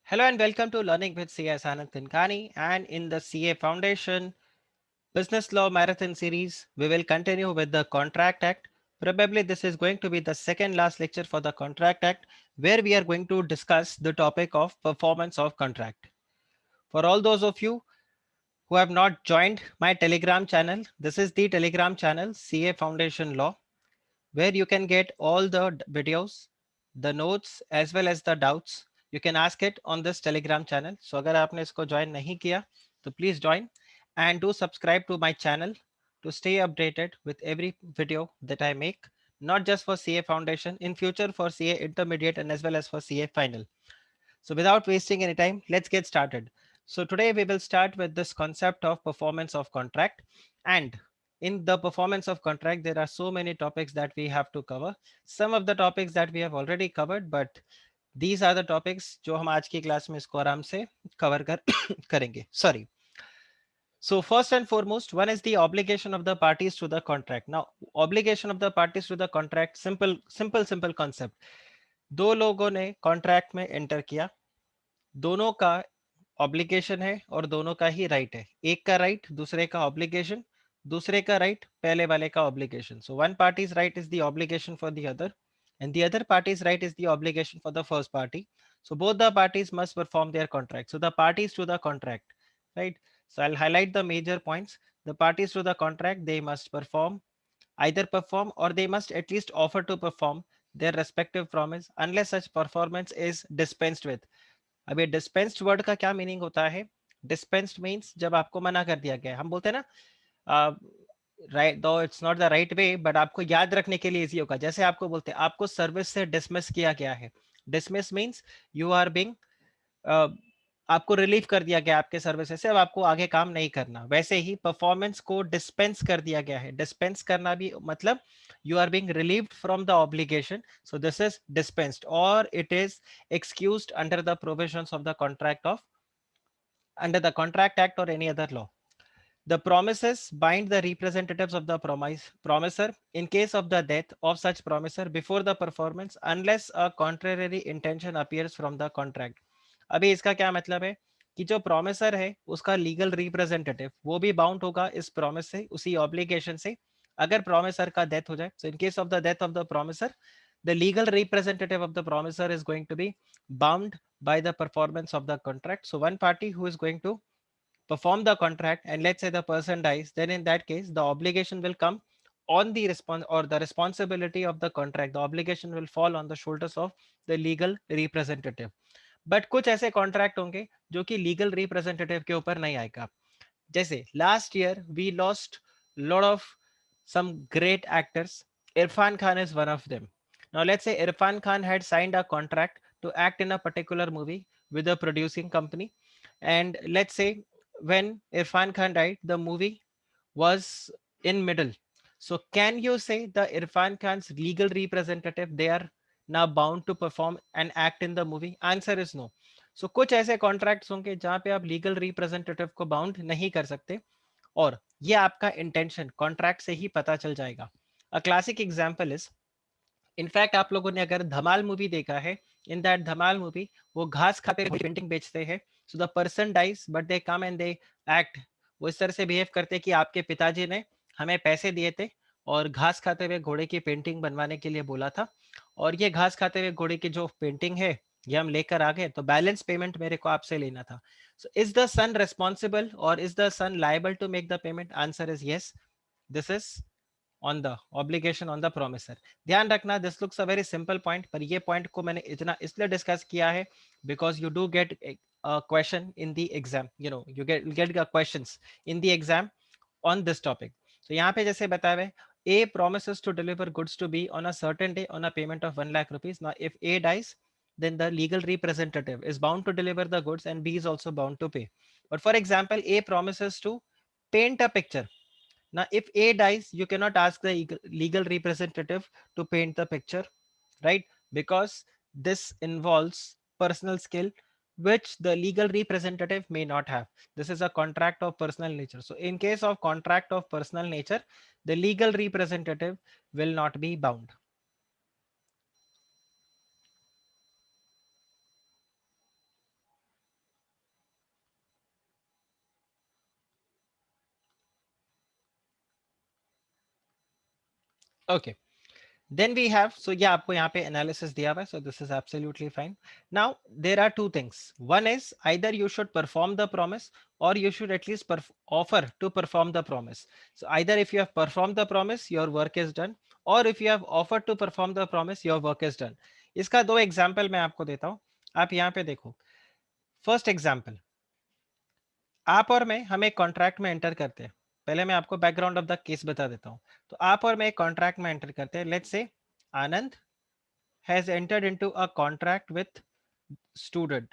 Hello and welcome to Learning with CS Anand Kankani. And in the CA Foundation Business Law Marathon series, we will continue with the Contract Act. Probably this is going to be the second last lecture for the Contract Act, where we are going to discuss the topic of performance of contract. For all those of you who have not joined my Telegram channel, this is the Telegram channel CA Foundation Law, where you can get all the videos, the notes as well as the doubts. You can ask it on this Telegram channel. So अगर आपने इसको join नहीं किया तो please join and do subscribe to my channel to stay updated with every video that I make, not just for CA Foundation, in future for CA Intermediate and as well as for CA Final. So without wasting any time, let's get started. So today we will start with this concept of performance of contract. And in the performance of contract, there are so many topics that we have to cover. Some of the topics that we have already covered, but these are the topics जो हम आज की class में इसको आराम से cover करेंगे. Sorry. So first and foremost, one is the obligation of the parties to the contract. Now, obligation of the parties to the contract, simple concept. दो लोगों ने कॉन्ट्रैक्ट में एंटर किया, दोनों का ऑब्लिगेशन है और दोनों का ही राइट है. एक का राइट दूसरे का ऑब्लिगेशन, दूसरे का राइट पहले वाले का obligation. So one parties right is the obligation for the other and the other party's right is the obligation for the first party. So both the parties must perform their contract. So the parties to the contract, right? So I'll highlight the major points. The parties to the contract, they must perform, either perform or they must at least offer to perform their respective promise unless such performance is dispensed with. अब ये dispensed word का क्या meaning होता है? Dispensed means जब आपको मना कर दिया गया. हम बोलते हैं ना, राइट, दो it's not the right way, but आपको याद रखने के लिए इजी होगा. जैसे आपको बोलते हैं आपको सर्विस से डिसमिस किया गया है. Dismiss means you are being, आपको रिलीव कर दिया गया आपके सर्विसेज से, अब आपको आगे काम नहीं करना. वैसे ही परफॉर्मेंस को डिस्पेंस कर दिया गया है. डिस्पेंस करना भी मतलब you are being relieved from the obligation. So this is dispensed और it is excused under the provisions of the contract of under the Contract Act or any other law. The promises bind the representatives of the promiser in case of the death of such promiser before the performance unless a contrary intention appears from the contract. अभी इसका क्या मतलब है कि जो promisor है उसका legal representative वो भी बाउंड होगा इस प्रॉमिस से, उसी ऑब्लिगेशन से, अगर प्रोमिसर का डेथ हो जाए. So in case of the death of the promisor, the legal representative of the promisor is going to be bound by the performance of the contract. So one party who is going to perform the contract and let's say the person dies, then in that case the obligation will come on the response or the responsibility of the contract. The obligation will fall on the shoulders of the legal representative. But कुछ ऐसे contract होंगे जो कि legal representative के ऊपर नहीं आएगा. जैसे last year we lost lot of some great actors. Irfan Khan is one of them. Now let's say Irfan Khan had signed a contract to act in a particular movie with a producing company, and let's say when Irfan Khan died, the movie was in middle. So can you say the Irfan Khan's legal representative, they are now bound to perform and act in the movie? Answer is no. So कुछ ऐसे contracts होंगे जहां पे आप legal representative को bound नहीं कर सकते और ये आपका इंटेंशन कॉन्ट्रैक्ट से ही पता चल जाएगा. A classic example is, in fact आप लोगों ने अगर धमाल मूवी देखा है, इन दैट धमाल मूवी वो घास खाते हुए पेंटिंग बेचते हैं. So the person dies but they come and they act. वो इस तरह से बिहेव करते कि आपके पिताजी ने हमें पैसे दिए थे और घास खाते हुए घोड़े की पेंटिंग बनवाने के लिए बोला था, और ये घास खाते हुए घोड़े की जो पेंटिंग है ये हम लेकर आ गए, तो बैलेंस पेमेंट मेरे को आपसे लेना था. So is the son responsible और is the son liable to make the payment? Answer is yes. This is on the obligation on the promisor. ध्यान रखना, this looks a very simple point, पर ये पॉइंट को मैंने इतना इसलिए discuss किया है because you do get question in the exam, you know you get questions in the exam on this topic. So यहाँ पे जैसे बताया है, A promises to deliver goods to B on a certain day on a payment of 1 lakh rupees. Now if A dies, then the legal representative is bound to deliver the goods and B is also bound to pay. But for example, A promises to paint a picture. Now if A dies, you cannot ask the legal representative to paint the picture, right? Because this involves personal skill which the legal representative may not have. This is a contract of personal nature. So in case of contract of personal nature, the legal representative will not be bound. Okay. Then we have, so yeah, आपको यहाँ पे analysis दिया हुआ है, so this is absolutely fine. Now there are two things. One is either you should perform the promise or you should at least offer to perform the promise. So either if you have performed the promise, your work is done, or if you have offered to perform the promise, your work is done. इसका दो example मैं आपको देता हूँ. आप यहाँ पे देखो. First example, आप और मैं हम एक कॉन्ट्रैक्ट में एंटर करते हैं. पहले मैं आपको बैकग्राउंड ऑफ द केस बता देता हूँ. तो आप और मैं एक कॉन्ट्रैक्ट में एंटर करते हैं. Let's say Anand has entered into a contract with student,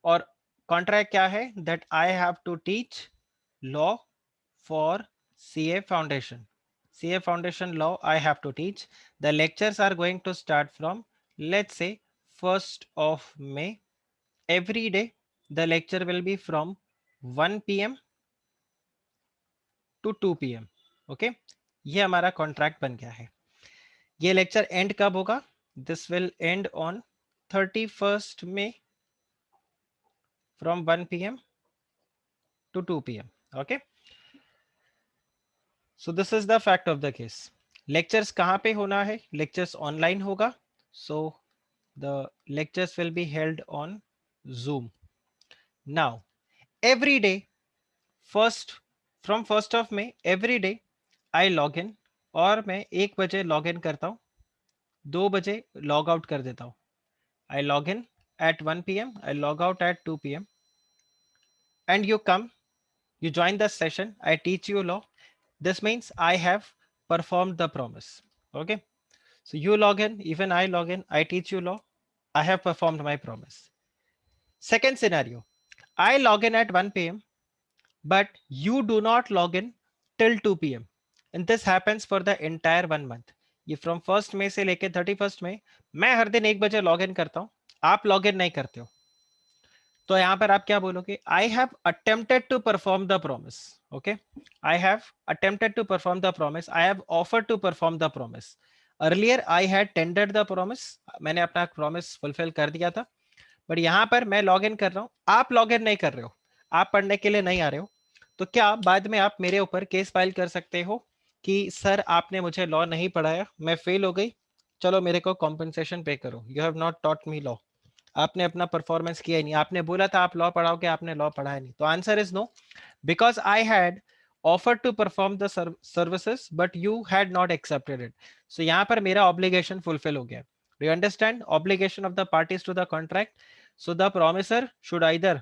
और कॉन्ट्रैक्ट क्या है, that I have to teach law for CA foundation. CA foundation law I have to teach. The lectures are going to start from, let's say, 1st of May. Every day the lecture will be from 1 p.m. to 2 p.m. Okay, ये हमारा contract बन गया है. ये lecture and कब होगा? This will and on 31st May from 1 p.m. to 2 p.m. Okay. So this is the fact of the case. Lectures कहाँ पे होना है? Lectures online होगा. So the lectures will be held on Zoom. Now, every day, from 1st of May, every day I log in, और मैं 1 बजे log in करता हूँ, 2 बजे log out कर देता हूँ. I log in at 1 p.m. I log out at 2 p.m. and you come, you join the session, I teach you law. This means I have performed the promise. Okay. So you log in, even I log in, I teach you law. I have performed my promise. Second scenario, I log in at 1 p.m. but you do not log in till 2 p.m. And this happens for the entire 1 month. ये from 1st May से लेके 31st May, मैं हर दिन 1 बजे log in करता हूँ, आप log in नहीं करते हो. तो यहां पर आप क्या बोलोगे? I have attempted to perform the promise. Okay, I have attempted to perform the promise, I have offered to perform the promise. Earlier I had tendered the promise, मैंने अपना प्रॉमिस फुलफिल कर दिया था. बट यहां पर मैं log in कर रहा हूं, आप लॉग इन नहीं कर रहे हो, आप पढ़ने के लिए नहीं आ रहे हो. तो क्या बाद में आप मेरे ऊपर केस फाइल कर सकते हो कि सर आपने मुझे लॉ नहीं पढ़ाया, मैं फेल हो गई, चलो मेरे को कॉम्पनसेशन पे करो, you have not taught me law. आपने अपना परफॉर्मेंस किया ही नहीं, आपने बोला था आप लॉ पढ़ाओगे, आपने लॉ पढ़ाया नहीं. तो answer is no, because I had offered to perform the services but you had not accepted it. So यहाँ पर मेरा obligation fulfill हो गया. Do you understand? Obligation of the parties to the contract. So the promisor should either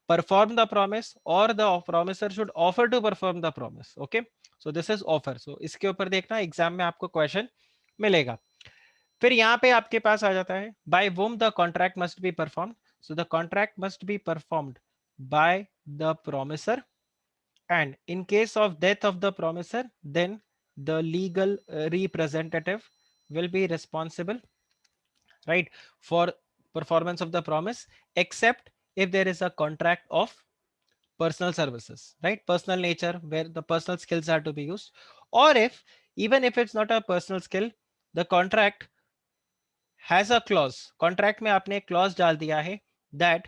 perform the promise or the promisor should offer to perform the promise. Okay, so this is offer. So इसके ऊपर देखना exam में आपको question मिलेगा. फिर यहाँ पे आपके पास आ जाता है by whom the contract must be performed. So the contract must be performed by the promisor, and in case of death of the promisor, then the legal representative will be responsible, right, for performance of the promise, except if there is a contract of personal services, right, personal nature, where the personal skills are to be used, or if even if it's not a personal skill, the contract has a clause, contract में आपने एक clause डाल दिया है that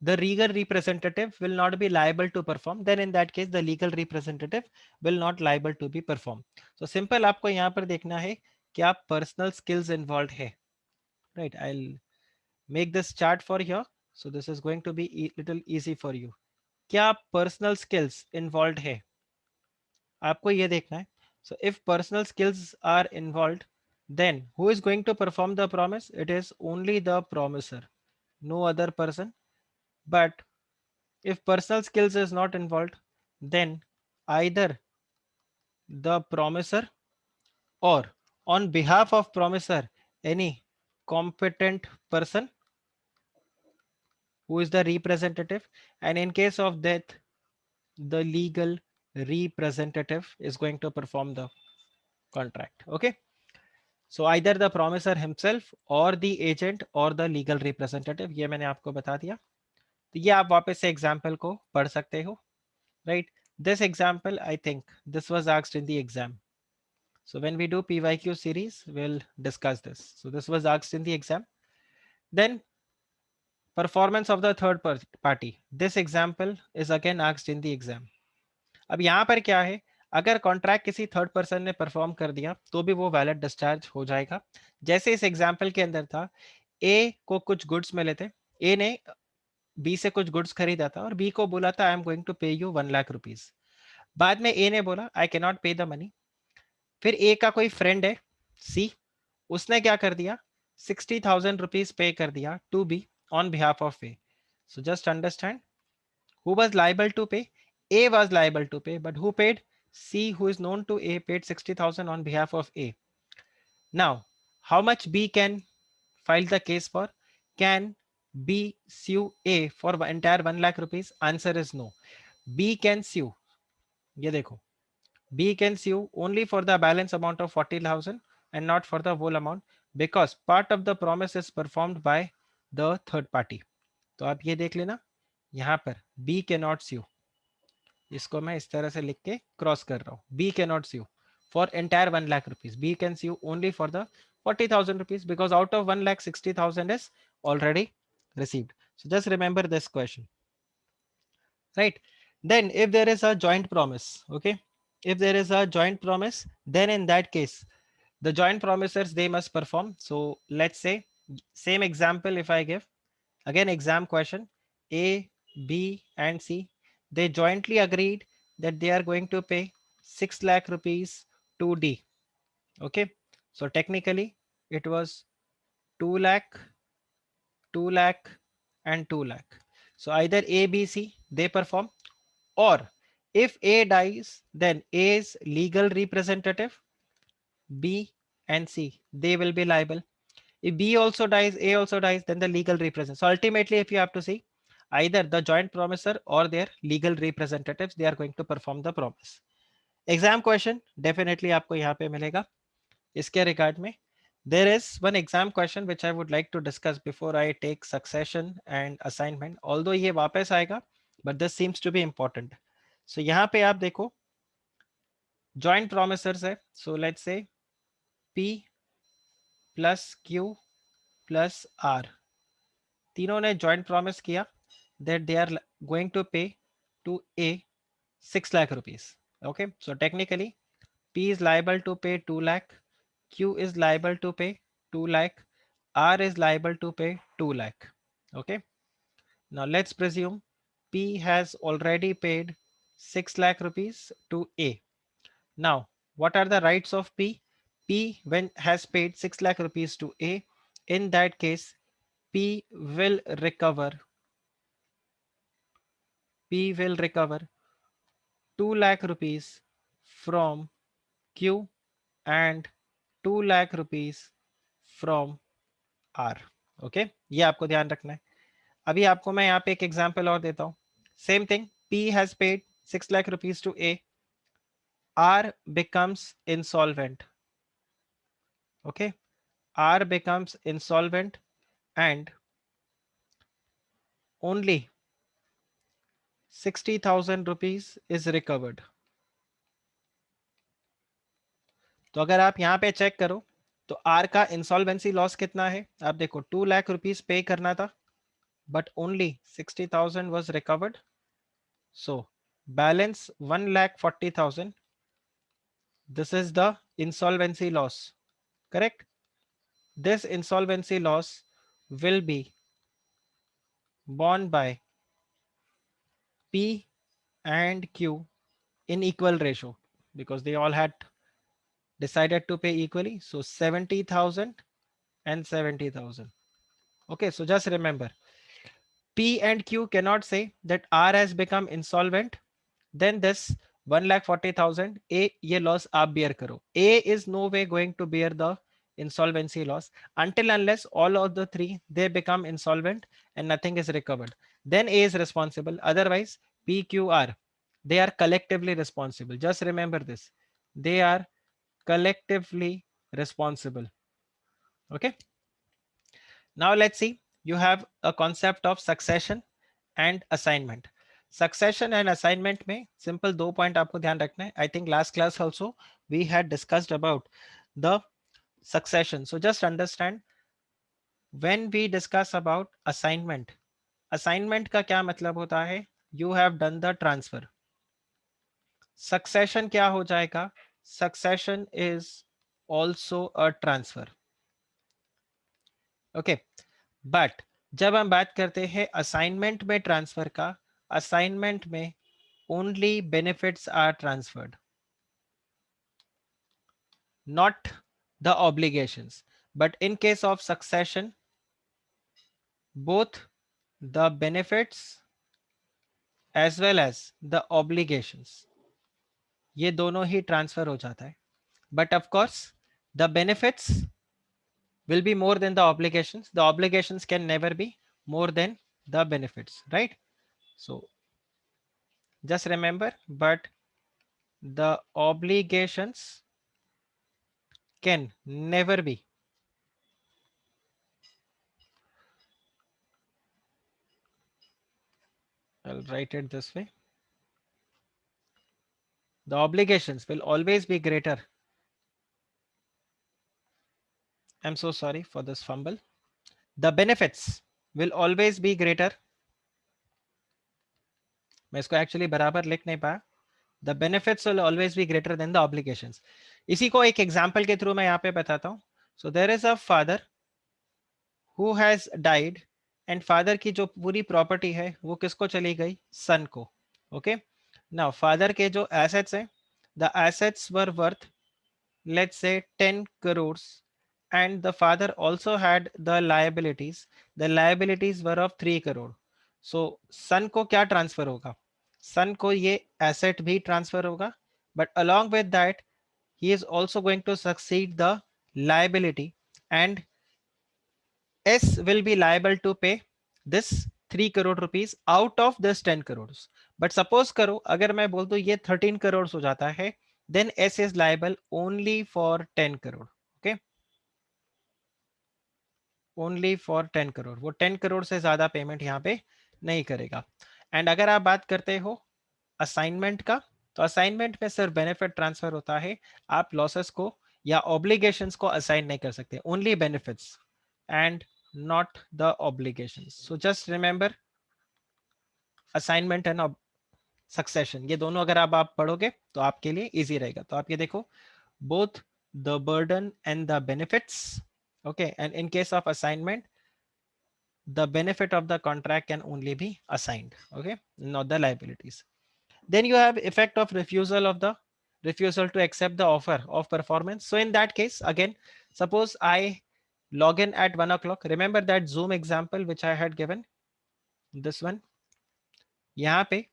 the legal representative will not be liable to perform, then in that case the legal representative will not liable to be performed. So simple आपको यहाँ पर देखना है कि आप personal skills involved है, right. I'll make this chart for here, so this is going to be little easy for you. क्या personal skills involved है, आपको ये देखना है. So if personal skills are involved, then who is going to perform the promise? It is only the promiser, no other person. But if personal skills is not involved, then either the promiser or on behalf of promiser any competent person who is the representative, and in case of death the legal representative is going to perform the contract. Okay, so either the promiser himself or the agent or the legal representative. ये मैंने आपको बता दिया. तो ये आप वापस से एग्जाम्पल को पढ़ सकते हो, right. This example, I think this was asked in the exam. So when we do PYQ series, we'll discuss this. So this was asked in the exam. Then performance of the third party. This example is again asked in the exam. अब यहाँ पर क्या है, अगर contract किसी third person ने perform कर दिया तो भी वो वैलिड डिस्चार्ज हो जाएगा। जैसे इस एग्जाम्पल के अंदर था, ए को कुछ गुड्स मिले थे, ए ने बी से कुछ गुड्स खरीदा था और बी को बोला था आई एम गोइंग टू पे यू 1 लाख रुपीज। बाद में ए ने बोला आई कैन नॉट पे द मनी। फिर ए का कोई फ्रेंड है सी, उसने क्या कर दिया, 60,000 रुपीज पे कर दिया to be on behalf of A. So just understand, who was liable to pay? A was liable to pay, but who paid? C, who is known to A, paid 60,000 on behalf of A. Now, how much B can file the case for? Can B sue A for entire 1 lakh rupees? Answer is no. B can sue. ये देखो, B can sue only for the balance amount of 40,000 and not for the whole amount because part of the promise is performed by the third party. तो आप ये देख लेना, यहाँ पर B cannot sue, इसको मैं इस तरह से लिख के क्रॉस कर रहा हूँ, B can not sue for entire 1 lakh rupees, B can sue only for the 40,000 rupees because out of 1,60,000 is already received. So just remember this question, right? Then if there is a joint promise, okay, if there is a joint promise, then in that case the joint promisors they must perform. So let's say same example if I give, again exam question, A, B and C, they jointly agreed that they are going to pay 6 lakh rupees to D. Okay, so technically it was 2 lakh, 2 lakh and 2 lakh. So either A, B, C they perform, or if A dies then A's legal representative, B and C they will be liable. If B also dies, A also dies, then the legal representative. So ultimately, if you have to see, either the joint promisor or their legal representatives, they are going to perform the promise. Exam question definitely आपको यहाँ पे मिलेगा इसके regard में. There is one exam question which I would like to discuss before I take succession and assignment. Although ये वापस आएगा, but this seems to be important. So यहाँ पे आप देखो joint promisors है. So let's say P plus Q plus R. तीनों ने joint promise किया that they are going to pay to A 6 lakh rupees. Okay, so technically P is liable to pay 2 lakh, Q is liable to pay 2 lakh, R is liable to pay 2 lakh. Okay, now let's presume P has already paid 6 lakh rupees to A. Now what are the rights of P? P when has paid 6 lakh rupees to A, in that case P will recover, P will recover 2 lakh rupees from Q and 2 lakh rupees from R. Okay, ये आपको ध्यान रखना है. अभी आपको मैं यहाँ पे एक एग्जांपल और देता हूँ. Same thing, P has paid 6 lakh rupees to A, R becomes insolvent. Okay, R becomes insolvent and only 60,000 rupees is recovered. तो अगर आप यहाँ पे चेक करो तो आर का इंसॉल्वेंसी लॉस कितना है, आप देखो 2 लाख रुपीस पे करना था but only 60,000 was recovered. So balance 1,40,000. This is the insolvency loss, correct. This insolvency loss will be borne by P and Q in equal ratio because they all had decided to pay equally. So 70,000 and 70,000. Okay, so just remember P and Q cannot say that R has become insolvent, then this 1,40,000 A ye loss आप bear करो. A is no way going to bear the insolvency loss until unless all of the three they become insolvent and nothing is recovered. Then A is responsible. Otherwise, P, Q, R they are collectively responsible. Just remember this. They are collectively responsible. Okay. Now let's see. You have a concept of succession and assignment. Succession and assignment में simple दो point आपको ध्यान रखना है. I think last class also we had discussed about the succession. So just understand when we discuss about assignment, assignment का क्या मतलब होता है? You have done the transfer. Succession क्या हो जाएगा? Succession is also a transfer. Okay, but जब हम बात करते हैं असाइनमेंट में ट्रांसफर का, असाइनमेंट में only benefits are transferred, not the obligations. But in case of succession, both the benefits as well as the obligations, ये दोनों ही ट्रांसफर हो जाता है. But of course, the benefits will be more than the obligations. The obligations can never be more than the benefits, right? So just remember, but the obligations can never be, I'll write it this way, the obligations will always be greater. I'm so sorry for this fumble. The benefits will always be greater. मैं इसको actually बराबर लिख नहीं पाया. The benefits will always be greater than the obligations. इसी को एक example के थ्रू मैं यहाँ पे बताता हूँ. So there is a father who has died and father की जो पूरी प्रॉपर्टी है वो किसको चली गई? सन को. Okay. Now father के जो assets हैं, the assets were worth, let's say, 10 crores, and the father also had the liabilities. The liabilities were of 3 crore. So son को क्या ट्रांसफर होगा? son को ये asset भी ट्रांसफर होगा, but along with that he is also going to succeed the liability, and S will be liable to pay this 3 crore rupees out of this 10 crores. But suppose करो अगर मैं बोल दूं ये 13 crores हो जाता है, then S is liable only for 10 crore. Okay, only for 10 crore. वो 10 crore से ज्यादा पेमेंट यहाँ पे नहीं करेगा. एंड अगर आप बात करते हो असाइनमेंट का, तो असाइनमेंट में सिर्फ बेनिफिट ट्रांसफर होता है. आप लॉसेस को या ऑब्लिगेशंस को असाइन नहीं कर सकते, only benefits and not the obligations. So just remember assignment and succession, ये दोनों अगर आप पढ़ोगे तो आपके लिए इजी रहेगा. तो आप ये देखो, both the burden and the benefits. Okay, and in case of assignment, the benefit of the contract can only be assigned. Okay, not the liabilities. Then you have effect of refusal to accept the offer of performance. So in that case, again, suppose I log in at 1 o'clock. Remember that Zoom example which I had given, this one यहाँ पे.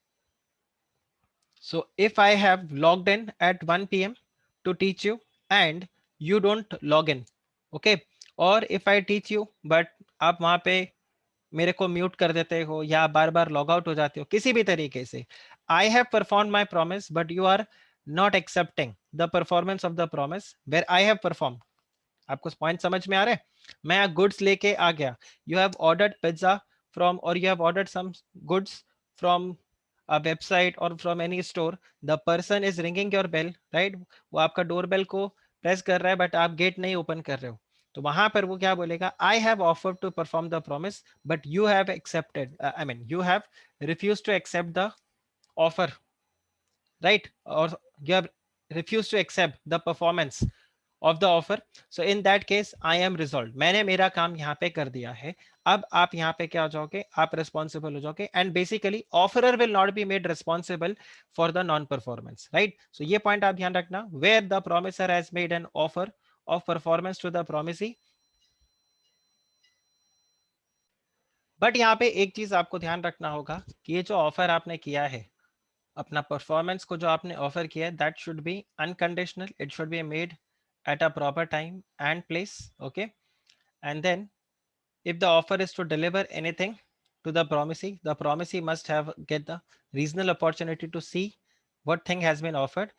So if I have logged in at 1 p.m. to teach you and you don't log in, okay, or if I teach you but आप वहाँ पे मेरे को mute कर देते हो या बार बार लॉग आउट हो जाते हो किसी भी तरीके से, I have perform my promise but you are not accepting the performance of the promise where I have perform. आपको पॉइंट समझ में आ रहा है? मैं गुड्स लेके आ गया, you have ordered pizza from, or you have ordered some goods from a website or from any store. The person is ringing your bell, right? वो आपका डोर बेल को प्रेस कर रहा है बट आप गेट नहीं ओपन कर रहे हो. तो वहां पर वो क्या बोलेगा? I have offered to perform the promise but you have accepted, I mean you have refuse to accept the offer, right? Or you have refused to accept the performance of the offer. So in that case I am resolved, मैंने मेरा काम यहाँ पे कर दिया है. अब आप यहाँ पे क्या हो जाओगे? आप responsible हो जाओगे, and basically offerer will not be made responsible for the non performance, right? So ये point आप ध्यान रखना, where the promiser has made an offer of performance to the promisee. But यहाँ पे एक चीज आपको ध्यान रखना होगा कि ये जो ऑफर आपने किया है, अपना परफॉर्मेंस को जो आपने ऑफर किया है, that should be unconditional, it should be made at a proper time and place. Okay, and then if the offer is to deliver anything to the promisee must have get the reasonable opportunity to see what thing has been offered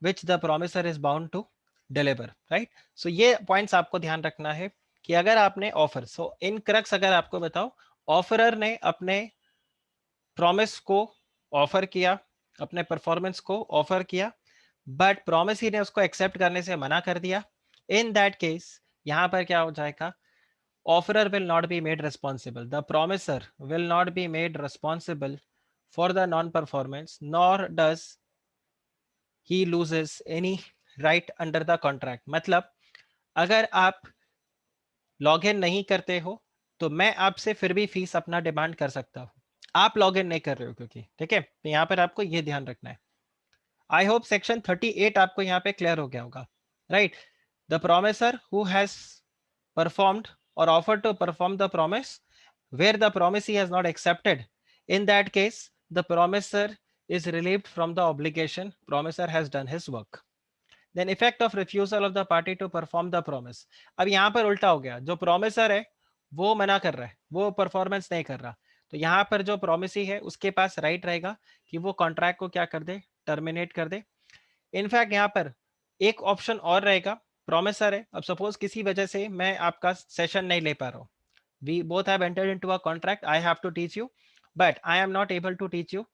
which the promiser is bound to deliver, right? So ये points आपको ध्यान रखना है कि अगर आपने offer, सो इन crux अगर आपको बताओ, ऑफरर ने अपने प्रॉमिस को ऑफर किया, अपने परफॉर्मेंस को ऑफर किया, बट प्रॉमिस ही ने उसको एक्सेप्ट करने से मना कर दिया. इन दैट केस यहां पर क्या हो जाएगा? Offeror will not be made responsible, the promiser will not be made responsible for the non performance, nor does he loses any right under the contract. मतलब अगर आप लॉग इन नहीं करते हो तो मैं आपसे फिर भी फीस अपना डिमांड कर सकता हूँ, आप लॉग इन नहीं कर रहे हो क्योंकि, ठीक है, तो यहाँ पर आपको ये ध्यान रखना है। आई होप सेक्शन 38 आपको यहाँ पे क्लियर हो गया होगा, right. The promisor who has performed or offered to perform the promise where the promisee has not accepted, in that case the promisor is relieved from the obligation, promisor has done his work. Then effect of refusal of the party to perform the promise. अब यहाँ पर उल्टा हो गया, जो promisor है वो मना कर रहा है, वो परफॉर्मेंस नहीं कर रहा, तो यहाँ पर जो प्रोमिसी है उसके पास राइट रहेगा कि वो कॉन्ट्रैक्ट को क्या कर दे, टर्मिनेट कर दे। इनफैक्ट यहाँ पर एक ऑप्शन और रहेगा, प्रोमिसर है, अब सपोज किसी वजह से मैं आपका सेशन नहीं ले पा रहा हूँ, we both have entered into a contract, I have to teach you but I am not able to teach you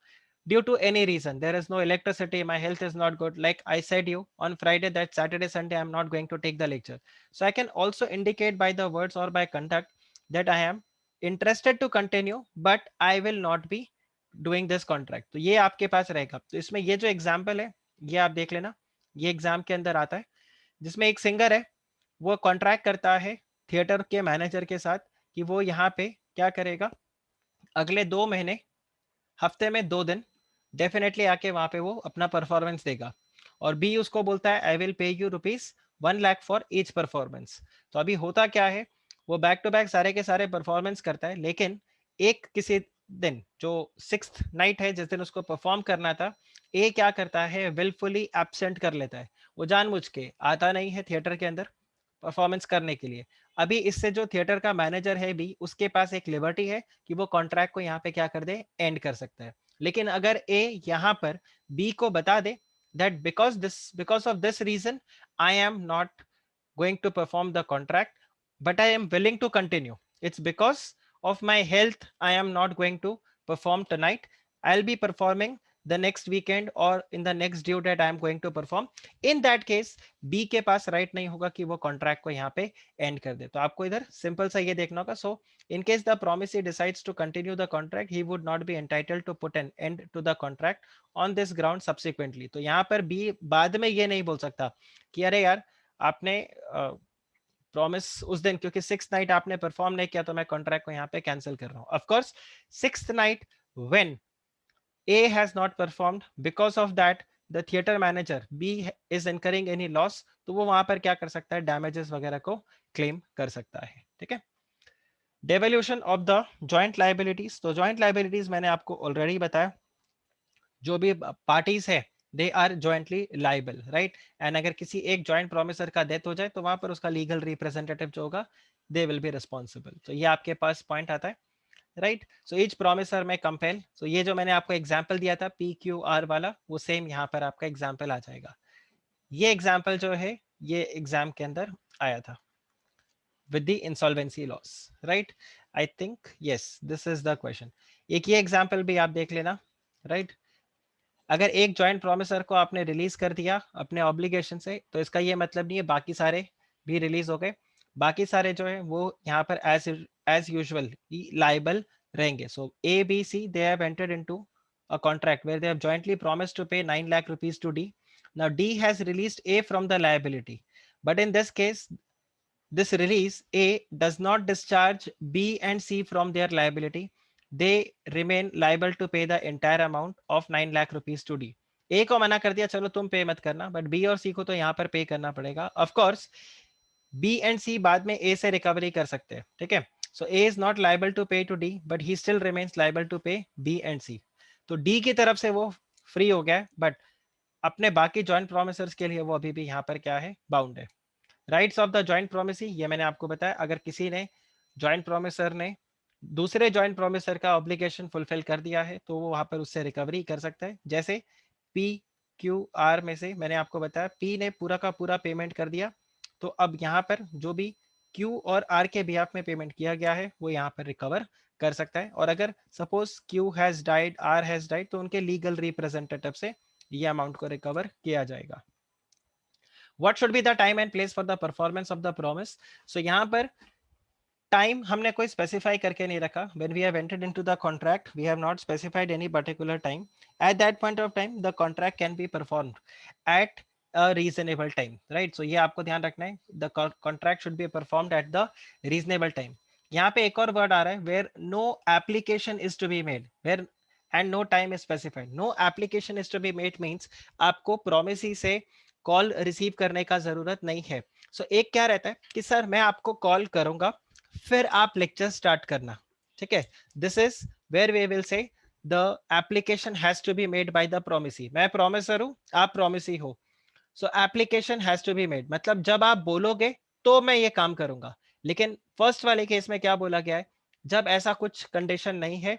due to any reason, there is no electricity, my health is not good, like I said you on Friday that Saturday Sunday I'm not going to take the lecture. So I can also indicate by the words or by conduct that I am interested to continue but I will not be doing this contract. तो ये आपके पास रहेगा। तो इसमें ये जो example है ये आप देख लेना, ये एग्जाम के अंदर आता है जिसमें एक सिंगर है वो कॉन्ट्रैक्ट करता है थिएटर के मैनेजर के साथ कि वो यहाँ पे क्या करेगा, अगले 2 महीने हफ्ते में 2 दिन डेफिनेटली आके वहां पे वो अपना परफॉर्मेंस देगा, और बी उसको बोलता है I will pay you ₹1 lakh for each performance. तो अभी होता क्या है, वो बैक टू बैक सारे के सारे परफॉर्मेंस करता है, लेकिन एक किसी दिन जो 6th नाइट है जिस दिन उसको परफॉर्म करना था, ए क्या करता है, विलफुली एब्सेंट कर लेता है, वो जानबूझ के आता नहीं है थिएटर के अंदर परफॉर्मेंस करने के लिए। अभी इससे जो थिएटर का मैनेजर है बी, उसके पास एक लिबर्टी है कि वो कॉन्ट्रैक्ट को यहाँ पे क्या कर दे, एंड कर सकता है। लेकिन अगर ए यहाँ पर बी को बता दे that because of this reason I am not going to perform the contract but I am willing to continue, it's because of my health I am not going to perform tonight, I'll be performing the next weekend or in the next due date I am going to perform, in that case B के पास right नहीं होगा कि वो contract को यहाँ पे and कर दे। तो आपको इधर सिंपल सा ये देखना होगा, सो in case the promisee decides to continue the contract he would not be entitled to put an end to the contract on this ground subsequently। तो यहाँ पर B बाद में ये नहीं बोल सकता कि अरे यार आपने प्रॉमिस उस दिन क्योंकि 6th नाइट आपने परफॉर्म नहीं किया तो मैं कॉन्ट्रैक्ट को यहाँ पे कैंसिल कर रहा हूँ। Of course 6th night when A has not performed, because of that the theater manager B is incurring any loss, तो वो वहां पर क्या कर सकता है, damages वगैरह को क्लेम कर सकता है, ठीक है। Devolution of the joint liabilities, तो जॉइंट लाइबिलिटीज मैंने आपको ऑलरेडी बताया, जो भी पार्टीज है they are jointly liable, right. And अगर किसी एक जॉइंट प्रोमिसर का डेथ हो जाए तो वहां पर उसका लीगल रिप्रेजेंटेटिव जो होगा दे विल बी रिस्पॉन्सिबल। तो ये आपके पास पॉइंट आता है, राइट। सो ईच प्रोमिसर में कंपेल, सो ये जो मैंने आपको एग्जांपल दिया था PQR वाला वो सेम यहाँ पर आपका एग्जांपल आ जाएगा। ये एग्जांपल जो है ये एग्जाम के अंदर आया था with the insolvency loss, right? I think yes this is the question। एक ये एग्जांपल भी आप देख लेना, right? अगर एक जॉइंट प्रोमिसर को आपने रिलीज कर दिया अपने ऑब्लिगेशन से तो इसका ये मतलब नहीं है बाकी सारे भी रिलीज हो गए, बाकी सारे जो है वो यहाँ पर एज यूजुअल लाइबल रहेंगे। So A B C they have entered into a contract where they have jointly promised to pay 9 lakh rupees to D. Now D has released A from the liability, but in this case this release A does not discharge B and C from their liability, they remain liable to pay the entire amount of 9 lakh rupees to D। A को मना कर दिया चलो तुम पे मत करना, but B और C को तो यहाँ पर पे करना पड़ेगा। Of course B and C बाद में A से रिकवरी कर सकते हैं, ठीक है। सो A is not liable to pay to D but he still remains liable to pay B and C। तो D की तरफ से वो फ्री हो गया, बट अपने बाकी जॉइंट प्रोमिसर्स के लिए वो अभी भी यहाँ पर क्या है, बाउंड है। Rights of the joint promisee, ये मैंने आपको बताया, अगर किसी ने जॉइंट प्रोमिसर ने दूसरे जॉइंट प्रोमिसर का ऑब्लिगेशन फुलफिल कर दिया है तो वो वहां पर उससे रिकवरी कर सकता है। जैसे PQR में से मैंने आपको बताया P ने पूरा का पूरा पेमेंट कर दिया, तो अब यहाँ पर जो भी Q और R के बिहाफ में पेमेंट किया गया है वो यहाँ पर रिकवर कर सकता है। और अगर suppose Q has died, R has died, तो उनके लीगल रिप्रेजेंटेटिव से ये अमाउंट को रिकवर किया जाएगा। What should be the time and place for the performance of the promise? So यहाँ पर टाइम हमने कोई स्पेसिफाई करके नहीं रखा. When we have entered into the contract, we have not specified any particular time. At that point of time, the contract can be performed at a reasonable time, right? So ये आपको ध्यान रखना है. The contract should be performed at the reasonable time. यहाँ पे एक और word आ रहा है, where no application is to be made, where and no time is specified. No application is to be made means आपको promisee से call receive करने का जरूरत नहीं है. सो एक क्या रहता है कि सर मैं आपको कॉल करूंगा, फिर आप लेक्चर स्टार्ट करना. ठीक है, this is where we will say the application has to be made by the promisee. मैं प्रोमिसर हूं, आप प्रोमिसी हो. So application has to be made मतलब जब आप बोलोगे तो मैं ये काम करूंगा. लेकिन फर्स्ट वाले केस में क्या बोला गया है, जब ऐसा कुछ कंडीशन नहीं है,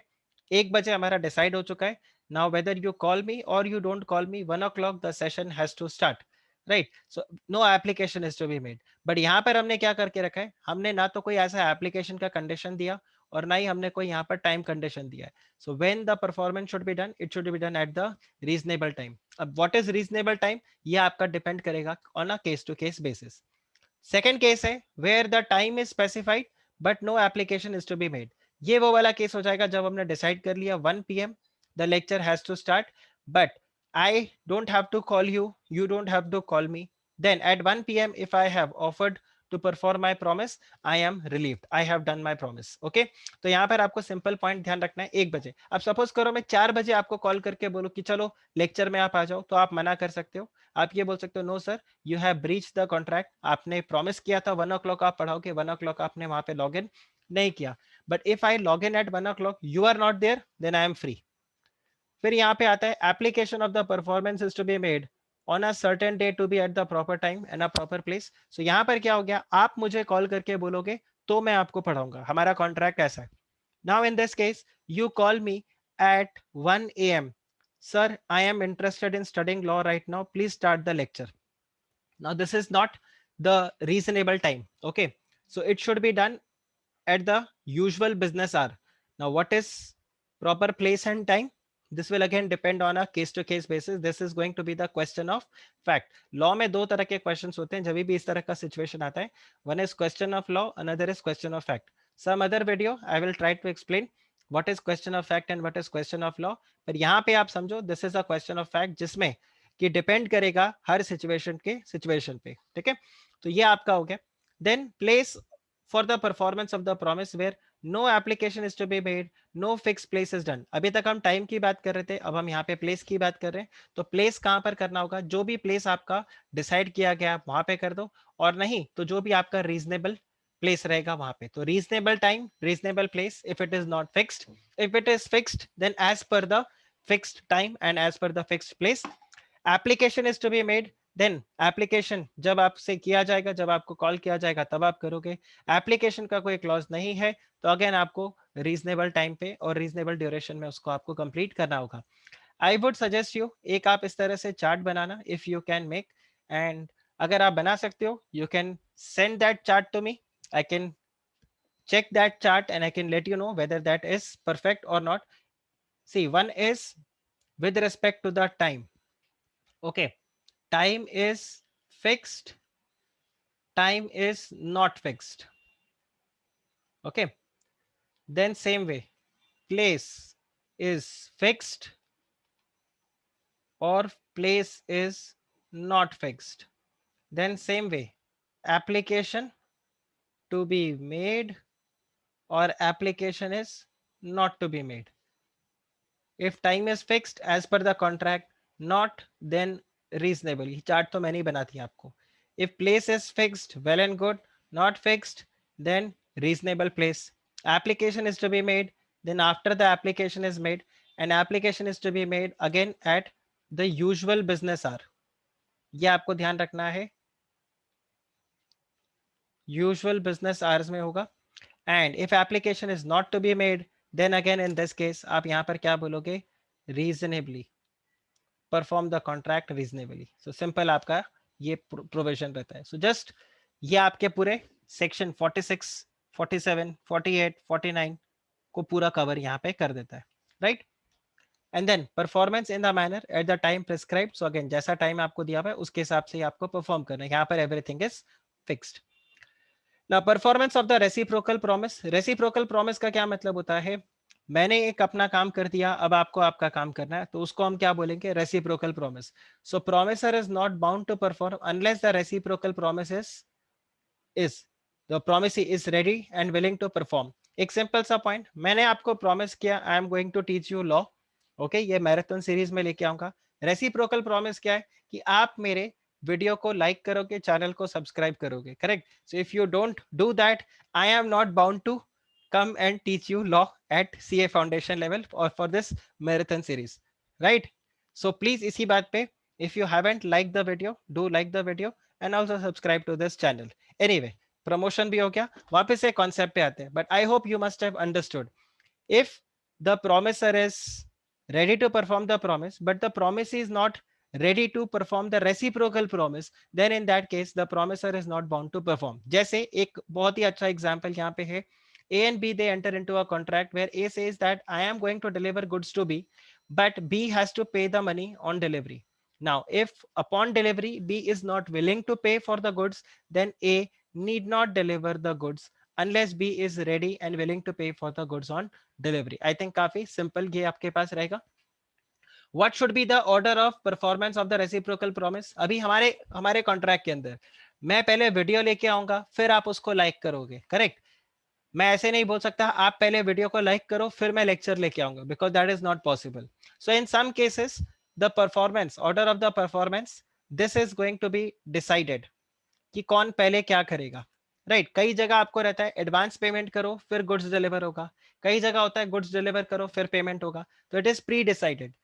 1 बजे हमारा डिसाइड हो चुका है. Now whether you call me or you don't call me, 1 o'clock the session has to start, right? So no application is to be made. But यहाँ पर हमने क्या करके रखा है, हमने ना तो कोई ऐसा एप्लीकेशन का कंडीशन दिया और ना ही हमने कोई यहाँ पर टाइम कंडीशन दिया है. So when the performance should be done, it should be done at the reasonable time. अब व्हाट इज रीजनेबल टाइम, ये आपका डिपेंड करेगा on a case to case basis. Second case है where the time is specified but no application is to be made. ये वो वाला case हो जाएगा जब हमने डिसाइड कर लिया 1 PM the lecture has to start, but I don't have to call you, you don't have to call me. Then at 1 PM, if I have offered to perform my promise, I am relieved. I have done my promise. Okay? तो यहाँ पर आपको simple point ध्यान रखना है. 1 बजे, अब suppose करो मैं 4 बजे आपको कॉल करके बोलूं कि चलो लेक्चर में आप आ जाओ, तो आप मना कर सकते हो. आप ये बोल सकते हो, no sir, you have breach the contract. आपने प्रॉमिस किया था 1 o'clock आप पढ़ाओगे, 1 o'clock आपने वहां पे लॉग इन नहीं किया. But if I log in at 1 o'clock, you are not there, then I am free. फिर यहाँ पे आता है application of the performance is to be made on a certain day to be at the proper time and a proper place. So यहाँ पर क्या हो गया, आप मुझे कॉल करके बोलोगे तो मैं आपको पढ़ाऊंगा. हमारा कॉन्ट्रैक्ट ऐसा है. Now in this case you call me at 1 AM. Sir, I am interested in studying law right now, please start the lecture. Now this is not the reasonable time. Okay, so it should be done at the usual business hour. Now, what is proper place and time? This will again depend on a case to case basis. This is going to be the question of fact. Law में दो तरह के questions होते हैं जब भी इस तरह का situation आता है. One is question of law, another is question of fact. Some other video I will try to explain what is question of fact and what is question of law. पर यहाँ पे आप समझो this is a question of fact जिसमें कि depend करेगा हर situation के situation पे. ठीक है, तो ये आपका हो गया. Then place for the performance of the promise where no application is to be made, no fixed place is done. अभी तक हम टाइम की बात कर रहे थे, अब हम यहाँ पे प्लेस की बात कर रहे हैं. तो प्लेस कहाँ पर करना होगा, जो भी प्लेस आपका डिसाइड किया गया वहां पे कर दो, और नहीं तो जो भी आपका रीजनेबल प्लेस रहेगा वहां पे. तो reasonable time, reasonable place. If it is not fixed, if it is fixed, then as per the fixed time and as per the fixed place. Application is to be made, then application जब आपसे किया जाएगा, जब आपको call किया जाएगा तब आप करोगे. एप्लीकेशन का कोई क्लॉज नहीं है तो अगेन आपको रीजनेबल टाइम पे और रीजनेबल ड्यूरेशन में उसको आपको कंप्लीट करना होगा. आई वुड सजेस्ट यू, एक आप इस तरह से चार्ट बनाना if you can make, and अगर आप बना सकते हो you can send that chart to me. I can check that chart and I can let you know whether that is perfect or not. See, one is with respect to the time. Okay, time is fixed, time is not fixed. Okay, then same way, place is fixed or place is not fixed. Then same way, application to be made or application is not to be made. If time is fixed as per the contract, not, then reasonable. ये chart तो मैंने ही बना थी आपको. If place is fixed, well and good. Not fixed, then reasonable place. Application is to be made, then after the application is made, an application is to be made again at the usual business hour. ये आपको ध्यान रखना है, usual business hours में होगा. And if application is not to be made, then again in this case आप यहाँ पर क्या बोलोगे, reasonably. Perform the contract reasonably. So simple आपका ये प्रोविजन रहता है. सो जस्ट ये आपके पूरे सेक्शन 46, 47, 48, 49 को पूरा कवर यहाँ पे कर देता है, right? And then performance in the manner at the time prescribed. So again जैसा टाइम आपको दिया हुआ है उसके हिसाब से आपको परफॉर्म करना है. यहाँ पर एवरीथिंग इज फिक्स्ड. ना performance of the reciprocal promise, reciprocal promise का क्या मतलब होता है, मैंने एक अपना काम कर दिया, अब आपको आपका काम करना है, तो उसको हम क्या बोलेंगे, reciprocal promise. So promisor is not bound to perform unless the reciprocal promise is the promisee is ready and willing to perform. एक सिंपल सा पॉइंट, मैंने आपको प्रॉमिस किया I am going to teach you law. Okay, ये marathon series में लेके आऊंगा. Reciprocal promise क्या है कि आप मेरे वीडियो को लाइक करोगे, चैनल को सब्सक्राइब करोगे, correct. So if you don't do that, I am not bound to come and teach you law at CA foundation level or for this marathon series, right? So please इसी बात पे, if you haven't liked the video, do like the video and also subscribe to this channel. Anyway, promotion भी हो गया, वापस से concept पे आते हैं. But I hope you must have understood, if the promiser is ready to perform the promise but the promise is not ready to perform the reciprocal promise, then in that case the promiser is not bound to perform. जैसे एक बहुत ही अच्छा example यहाँ पे है, A and B they enter into a contract where A says that I am going to deliver goods to B, but B has to pay the money on delivery. Now, if upon delivery B is not willing to pay for the goods, then A need not deliver the goods unless B is ready and willing to pay for the goods on delivery. I think काफी simple ये आपके पास रहेगा. What should be the order of performance of the reciprocal promise? अभी हमारे हमारे contract के अंदर मैं पहले वीडियो लेके आऊंगा, फिर आप उसको लाइक करोगे, करेक्ट. मैं ऐसे नहीं बोल सकता आप पहले वीडियो को लाइक करो फिर मैं लेक्चर लेके आऊंगा, because that is not possible. So in some cases the performance, order of the performance, this is going to be decided कि कौन पहले क्या करेगा, राइट. कई जगह आपको रहता है एडवांस पेमेंट करो फिर गुड्स डिलीवर होगा, कई जगह होता है गुड्स डिलीवर करो फिर पेमेंट होगा, तो इट इज प्री डिसाइडेड.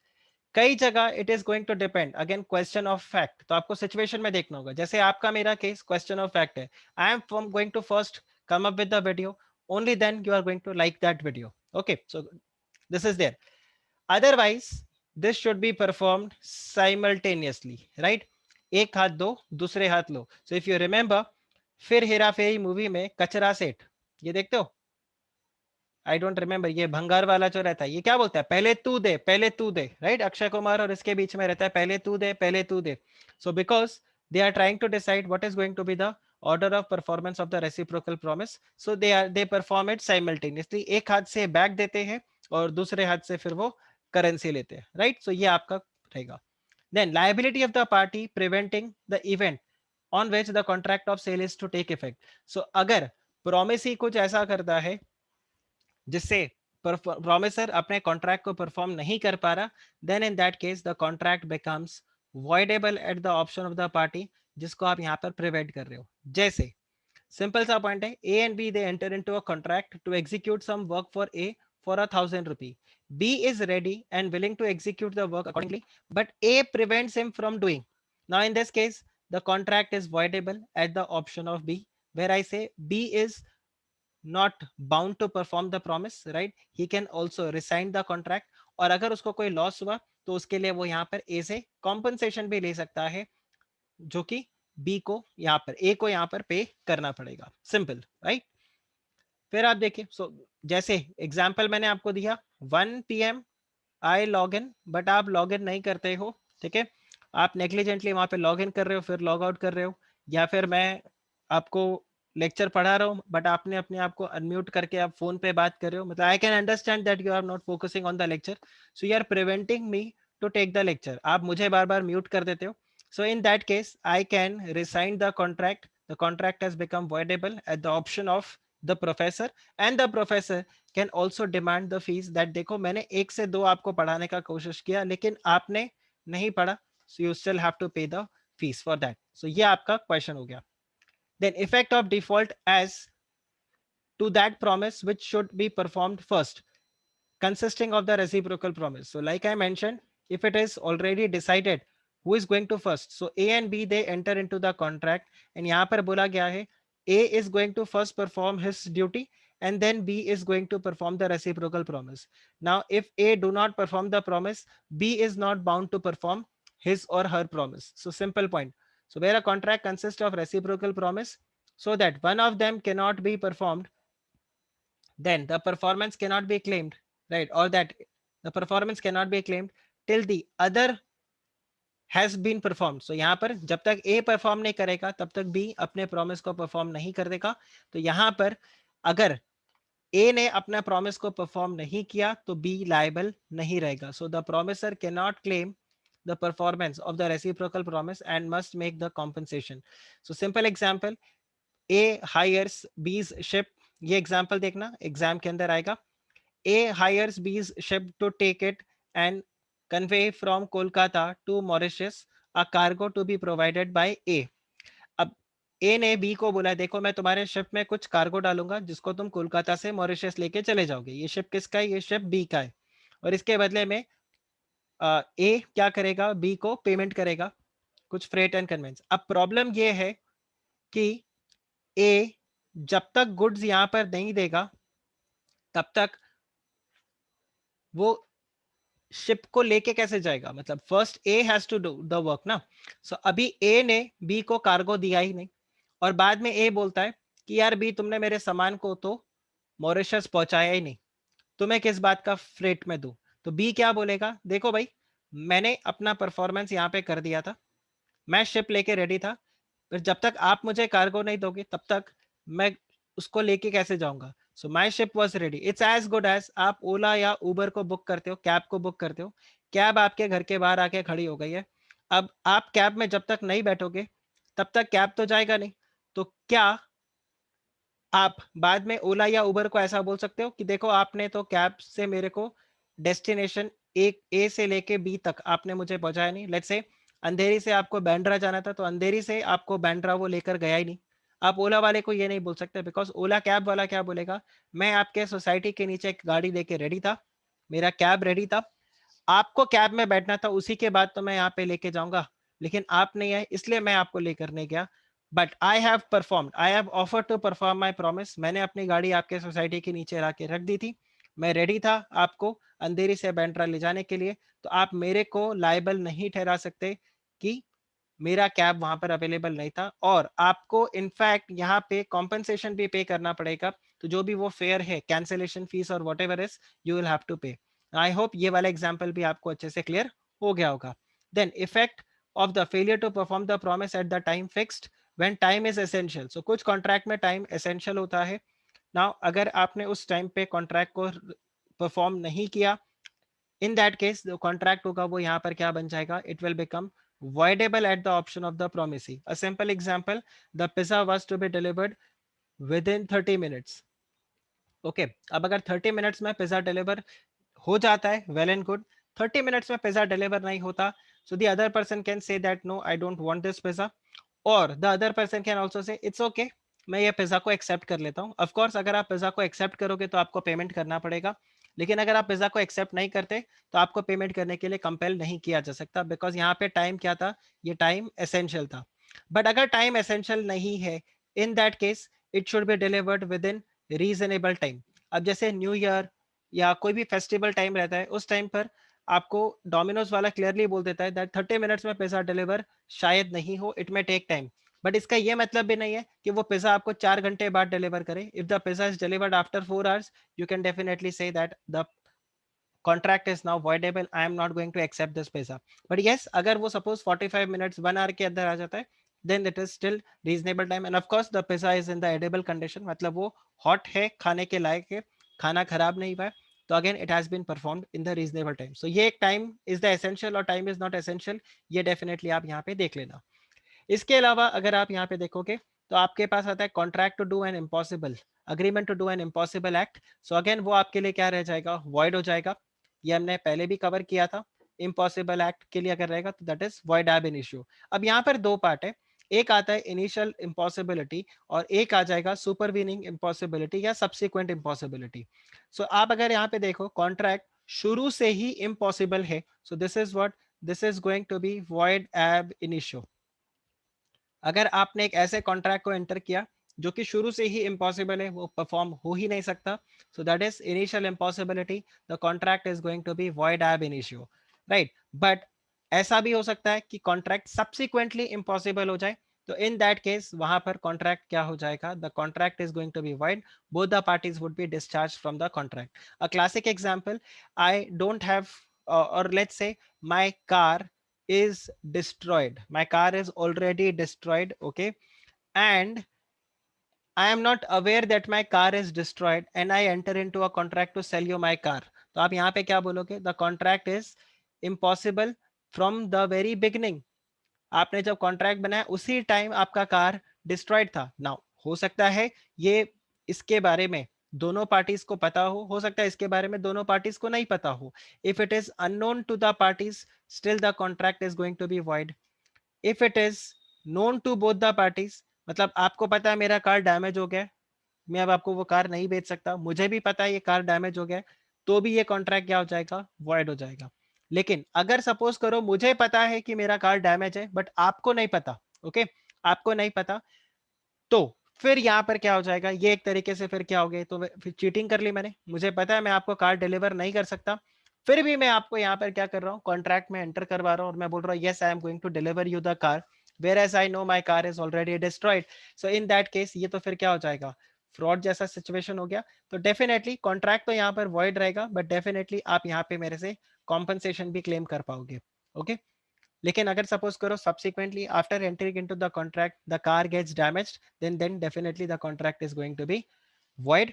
कई जगह it is going to depend again question of fact, तो आपको सिचुएशन में देखना होगा. जैसे आपका मेरा केस क्वेश्चन ऑफ फैक्ट है, I am going to first come up with the video, only then you are going to like that video. Okay, so this is there. Otherwise this should be performed simultaneously, right? एक हाथ दो दूसरे हाथ लो. So if you remember, फिर हेरा फेरी movie में कचरा सेठ, ये देखते हो, आई डोंट रिमेम्बर, ये भंगार वाला जो रहता है ये क्या बोलता है, पहले तू दे पहले तू दे, राइट. अक्षय कुमार और इसके बीच में रहता है पहले तू दे पहले तू दे. So because they are trying to decide what is going to be the order of performance of the reciprocal promise, so they perform it simultaneously. एक हाथ से बैक देते हैं और दूसरे हाथ से फिर वो करेंसी लेते हैं, राइट. सो ये आपका रहेगा. then liability of the party preventing the event on which the contract of sale is to take effect. so अगर promise ही कुछ ऐसा करता है जिससे प्रोमिसर अपने कॉन्ट्रैक्ट को परफॉर्म नहीं कर पा रहा, then in that case the contract becomes voidable at the option of the party जिसको आप यहाँ पर प्रिवेंट कर रहे हो. जैसे सिंपल सा पॉइंट है, A and B they enter into a contract to execute some work for A for 1,000 rupees. B is ready and willing to execute the work accordingly, but A prevents him from doing. Now in this case, the contract is voidable at the option of B, where I say B is not bound to perform the promise, right? He can also resign the contract. और अगर उसको कोई loss हुआ तो उसके लिए वो यहाँ पर ए से कॉम्पनसेशन भी ले सकता है, जो कि बी को यहाँ पर ए को यहाँ पर पे करना पड़ेगा. Simple, right. फिर आप देखिए, सो जैसे एग्जाम्पल मैंने आपको दिया, 1 PM I log in, but आप लॉग इन नहीं करते हो, ठीक है. आप नेग्लिजेंटली वहां पे लॉग इन कर रहे हो फिर लॉग आउट कर रहे हो, या फिर मैं आपको लेक्चर पढ़ा रहा हूँ बट आपने अपने आप को अनम्यूट करके आप फोन पे बात कर रहे हो, मतलब I can understand that you are not focusing on the lecture, so you are preventing me to take the lecture, आप मुझे बार बार म्यूट कर देते हो. So in that case I can resign the contract has become voidable at the option of the professor, and the professor can also demand the fees that देखो मैंने एक से दो आपको पढ़ाने का कोशिश किया लेकिन आपने नहीं पढ़ा, so you still have to pay the fees for that. So ये आपका क्वेश्चन हो गया. Then effect of default as to that promise which should be performed first, consisting of the reciprocal promise. So like I mentioned, if it is already decided who is going to first, so A and B they enter into the contract, and यहाँ पर बोला गया है A is going to first perform his duty and then B is going to perform the reciprocal promise. Now if A do not perform the promise, B is not bound to perform his or her promise. So simple point. So where a contract consists of reciprocal promise, so that one of them cannot be performed, then the performance cannot be claimed, right? Or that the performance cannot be claimed till the other has been perform. So यहाँ पर जब तक ए perform नहीं करेगा तब तक B अपने promise को परफॉर्म नहीं कर देगा। तो यहाँ पर अगर ए ने अपना प्रॉमिस को परफॉर्म नहीं किया तो बी लायबल नहीं रहेगा। So the promisor can not claim the performance of the reciprocal promise and must make the compensation. So simple example, A hires B's ship, ये एग्जाम्पल देखना एग्जाम के अंदर आएगा। A hires B's ship to take it and convey from Kolkata to Mauritius a cargo to be provided by A. अब ए ने B को बोला देखो मैं तुम्हारे शिप में कुछ कार्गो डालूंगा जिसको तुम कोलकाता से मॉरिशस लेके चले जाओगे। ये शिप किसका है? ये शिप बी का है। और इसके बदले में ए क्या करेगा? बी को पेमेंट करेगा कुछ फ्रेट एंड कन्वेंस। अब प्रॉब्लम ये है कि ए जब तक गुड्स यहां पर नहीं देगा तब तक वो शिप को लेके कैसे जाएगा? मतलब first A has to do the work ना। सो अभी ए ने बी को कार्गो दिया ही नहीं और बाद में ए बोलता है कि यार बी तुमने मेरे सामान को तो मॉरिशस पहुंचाया ही नहीं, तुम्हें किस बात का फ्रेट में दूं? तो बी क्या बोलेगा? देखो भाई मैंने अपना परफॉर्मेंस यहाँ पे कर दिया था, मैं शिप लेके रेडी था, पर जब तक आप मुझे कार्गो नहीं दोगे तब तक मैं उसको लेके कैसे जाऊंगा? So my ship was ready. It's as good as आप ओला या उबर को बुक करते हो, कैब को बुक करते हो, कैब आपके घर के बाहर आके खड़ी हो गई है। अब आप कैब में जब तक नहीं बैठोगे तब तक कैब तो जाएगा नहीं। तो क्या आप बाद में ओला या उबर को ऐसा बोल सकते हो कि देखो आपने तो कैब से मेरे को डेस्टिनेशन ए से लेके बी तक आपने मुझे पहुंचाया नहीं। लेट्स से अंधेरी से आपको बैंड्रा जाना था तो अंधेरी से आपको बैंड्रा वो लेकर गया ही नहीं। आप ओला वाले को ये नहीं बोल सकते बिकॉज ओला कैब वाला क्या बोलेगा? मैं आपके सोसाइटी के नीचे एक गाड़ी लेके रेडी था, मेरा कैब रेडी था, आपको कैब में बैठना था, उसी के बाद तो मैं यहाँ पे लेके जाऊंगा, लेकिन आप नहीं आए इसलिए मैं आपको लेकर नहीं गया। But I have perform, I have offer to perform my promise. मैंने अपनी गाड़ी आपके सोसाइटी के नीचे ला के रख दी थी, मैं रेडी था आपको अंधेरी से बैंड्रा ले जाने के लिए। तो आप मेरे को लाइबल नहीं ठहरा सकते कि मेरा कैब वहां पर अवेलेबल नहीं था, और आपको इनफैक्ट यहाँ पे कॉम्पनसेशन भी पे करना पड़ेगा। तो जो भी वो फेयर है, कैंसिलेशन फीस और whatever is, you will have to pay. I hope ये वाला एग्जाम्पल भी आपको अच्छे से क्लियर हो गया होगा। Then effect of the failure to perform the promise at the time fixed when time is essential. So कुछ कॉन्ट्रैक्ट में टाइम एसेंशियल होता है। नाउ अगर आपने उस टाइम पे कॉन्ट्रैक्ट को परफॉर्म नहीं किया, इन दैट केस जो कॉन्ट्रैक्ट होगा वो यहाँ पर क्या बन जाएगा? It will become voidable at the option of the promisee. A simple example, the pizza was to be delivered within 30 minutes. Okay अब अगर 30 मिनट्स में पिज्जा डिलीवर हो जाता है, वेल एंड गुड। 30 मिनट्स में पिज्जा डिलीवर नहीं होता, so the other person can say that no I don't want this pizza, और the other person can also say it's okay, मैं ये पिज्जा को एक्सेप्ट कर लेता हूँ। ऑफ कोर्स अगर आप पिज्जा को एक्सेप्ट करोगे तो आपको पेमेंट करना पड़ेगा, लेकिन अगर आप पिज्जा को एक्सेप्ट नहीं करते तो आपको पेमेंट करने के लिए कंपेल नहीं किया जा सकता, बिकॉज यहाँ पे टाइम क्या था? ये टाइम एसेंशियल था। बट अगर टाइम एसेंशियल नहीं है, इन that case it should be delivered with in reasonable time. अब जैसे न्यू ईयर या कोई भी फेस्टिवल टाइम रहता है, उस टाइम पर आपको डोमिनोज वाला क्लियरली बोल देता है दैट 30 मिनट्स में पिज्जा डिलीवर शायद नहीं हो, it may take time. But इसका ये मतलब भी नहीं है कि वो पिज्जा आपको 4 घंटे बाद डिलीवर करे। If the pizza is delivered after 4 hours, you can definitely say that the contract is now voidable, I am not going to accept this pizza. But yes, अगर वो suppose 45 minutes 1 hour के अंदर आ जाता है, then it is still reasonable time, and of course the pizza is in the edible condition, मतलब वो hot है, खाने के लायक है, खाना खराब नहीं हुआ है, तो again it has been performed in the reasonable time. So ये एक time is the essential और time is not essential, ये definitely आप यहाँ पे देख लेना। इसके अलावा अगर आप यहाँ पे देखोगे तो आपके पास आता है contract to do an impossible, agreement to do an impossible act. So again वो आपके लिए क्या रह जाएगा? वॉइड हो जाएगा। ये हमने पहले भी कवर किया था, इम्पॉसिबल एक्ट के लिए अगर रहेगा तो दैट इज वॉइड एब इन इश्यू। अब यहाँ पर दो पार्ट है, एक आता है इनिशियल इम्पॉसिबिलिटी और एक आ जाएगा सुपरवीनिंग इम्पॉसिबिलिटी या सब्सिक्वेंट इम्पॉसिबिलिटी। सो आप अगर यहाँ पे देखो कॉन्ट्रैक्ट शुरू से ही इम्पॉसिबल है, so this is what, this is going to be void ab initio. अगर आपने एक ऐसे कॉन्ट्रैक्ट को एंटर किया जो कि शुरू से ही इम्पॉसिबल है, वो परफॉर्म हो ही नहीं सकता, so that is initial impossibility, the contract is going to be void ab initio, right. But ऐसा भी हो सकता है कि कॉन्ट्रैक्ट सब्सिक्वेंटली इम्पॉसिबल हो जाए, तो इन दैट केस वहां पर कॉन्ट्रैक्ट क्या हो जाएगा? The contract is going to be void, both the parties would be discharge from the contract. A classic example, I don't have, और let's say my car is destroyed, my car is already destroyed, okay, and I am not aware that my car is destroyed and I enter into a contract to sell you my car. तो आप यहाँ पे क्या बोलोगे? The contract is impossible from the very beginning. आपने जब contract बनाया उसी टाइम आपका कार डिस्ट्रॉयड था. नाउ हो सकता है ये इसके बारे में दोनों पार्टीज को पता हो सकता है इसके बारे में दोनों पार्टीज को नहीं पता हो. If it is unknown to the parties, still the contract is going to be void. If it is known to both the parties, मतलब आपको पता है मेरा कार डैमेज हो गया, मैं अब आपको वो कार नहीं बेच सकता, मुझे भी पता है ये कार डैमेज हो गया, तो भी ये कॉन्ट्रैक्ट क्या हो जाएगा? वॉइड हो जाएगा. लेकिन अगर सपोज करो मुझे पता है कि मेरा कार डैमेज है बट आपको नहीं पता, ओके, आपको नहीं पता, तो फिर यहाँ पर क्या हो जाएगा? ये एक तरीके से फिर क्या हो गया? तो फिर चीटिंग कर ली मैंने. मुझे पता है मैं आपको कार डिलीवर नहीं कर सकता, फिर भी मैं आपको यहाँ पर क्या कर रहा हूँ? कॉन्ट्रैक्ट में एंटर करवा रहा हूँ और मैं बोल रहा हूँ yes I am going to deliver you the car, whereas I know my car is already destroyed. So in that case ये तो फिर क्या हो जाएगा? फ्रॉड जैसा सिचुएशन हो गया. तो डेफिनेटली कॉन्ट्रैक्ट तो यहाँ पर वॉइड रहेगा, बट डेफिनेटली आप यहाँ पे मेरे से कॉम्पनसेशन भी क्लेम कर पाओगे, ओके. लेकिन अगर सपोज करो subsequently after entering into the contract the car gets damaged, then definitely the contract is going to be void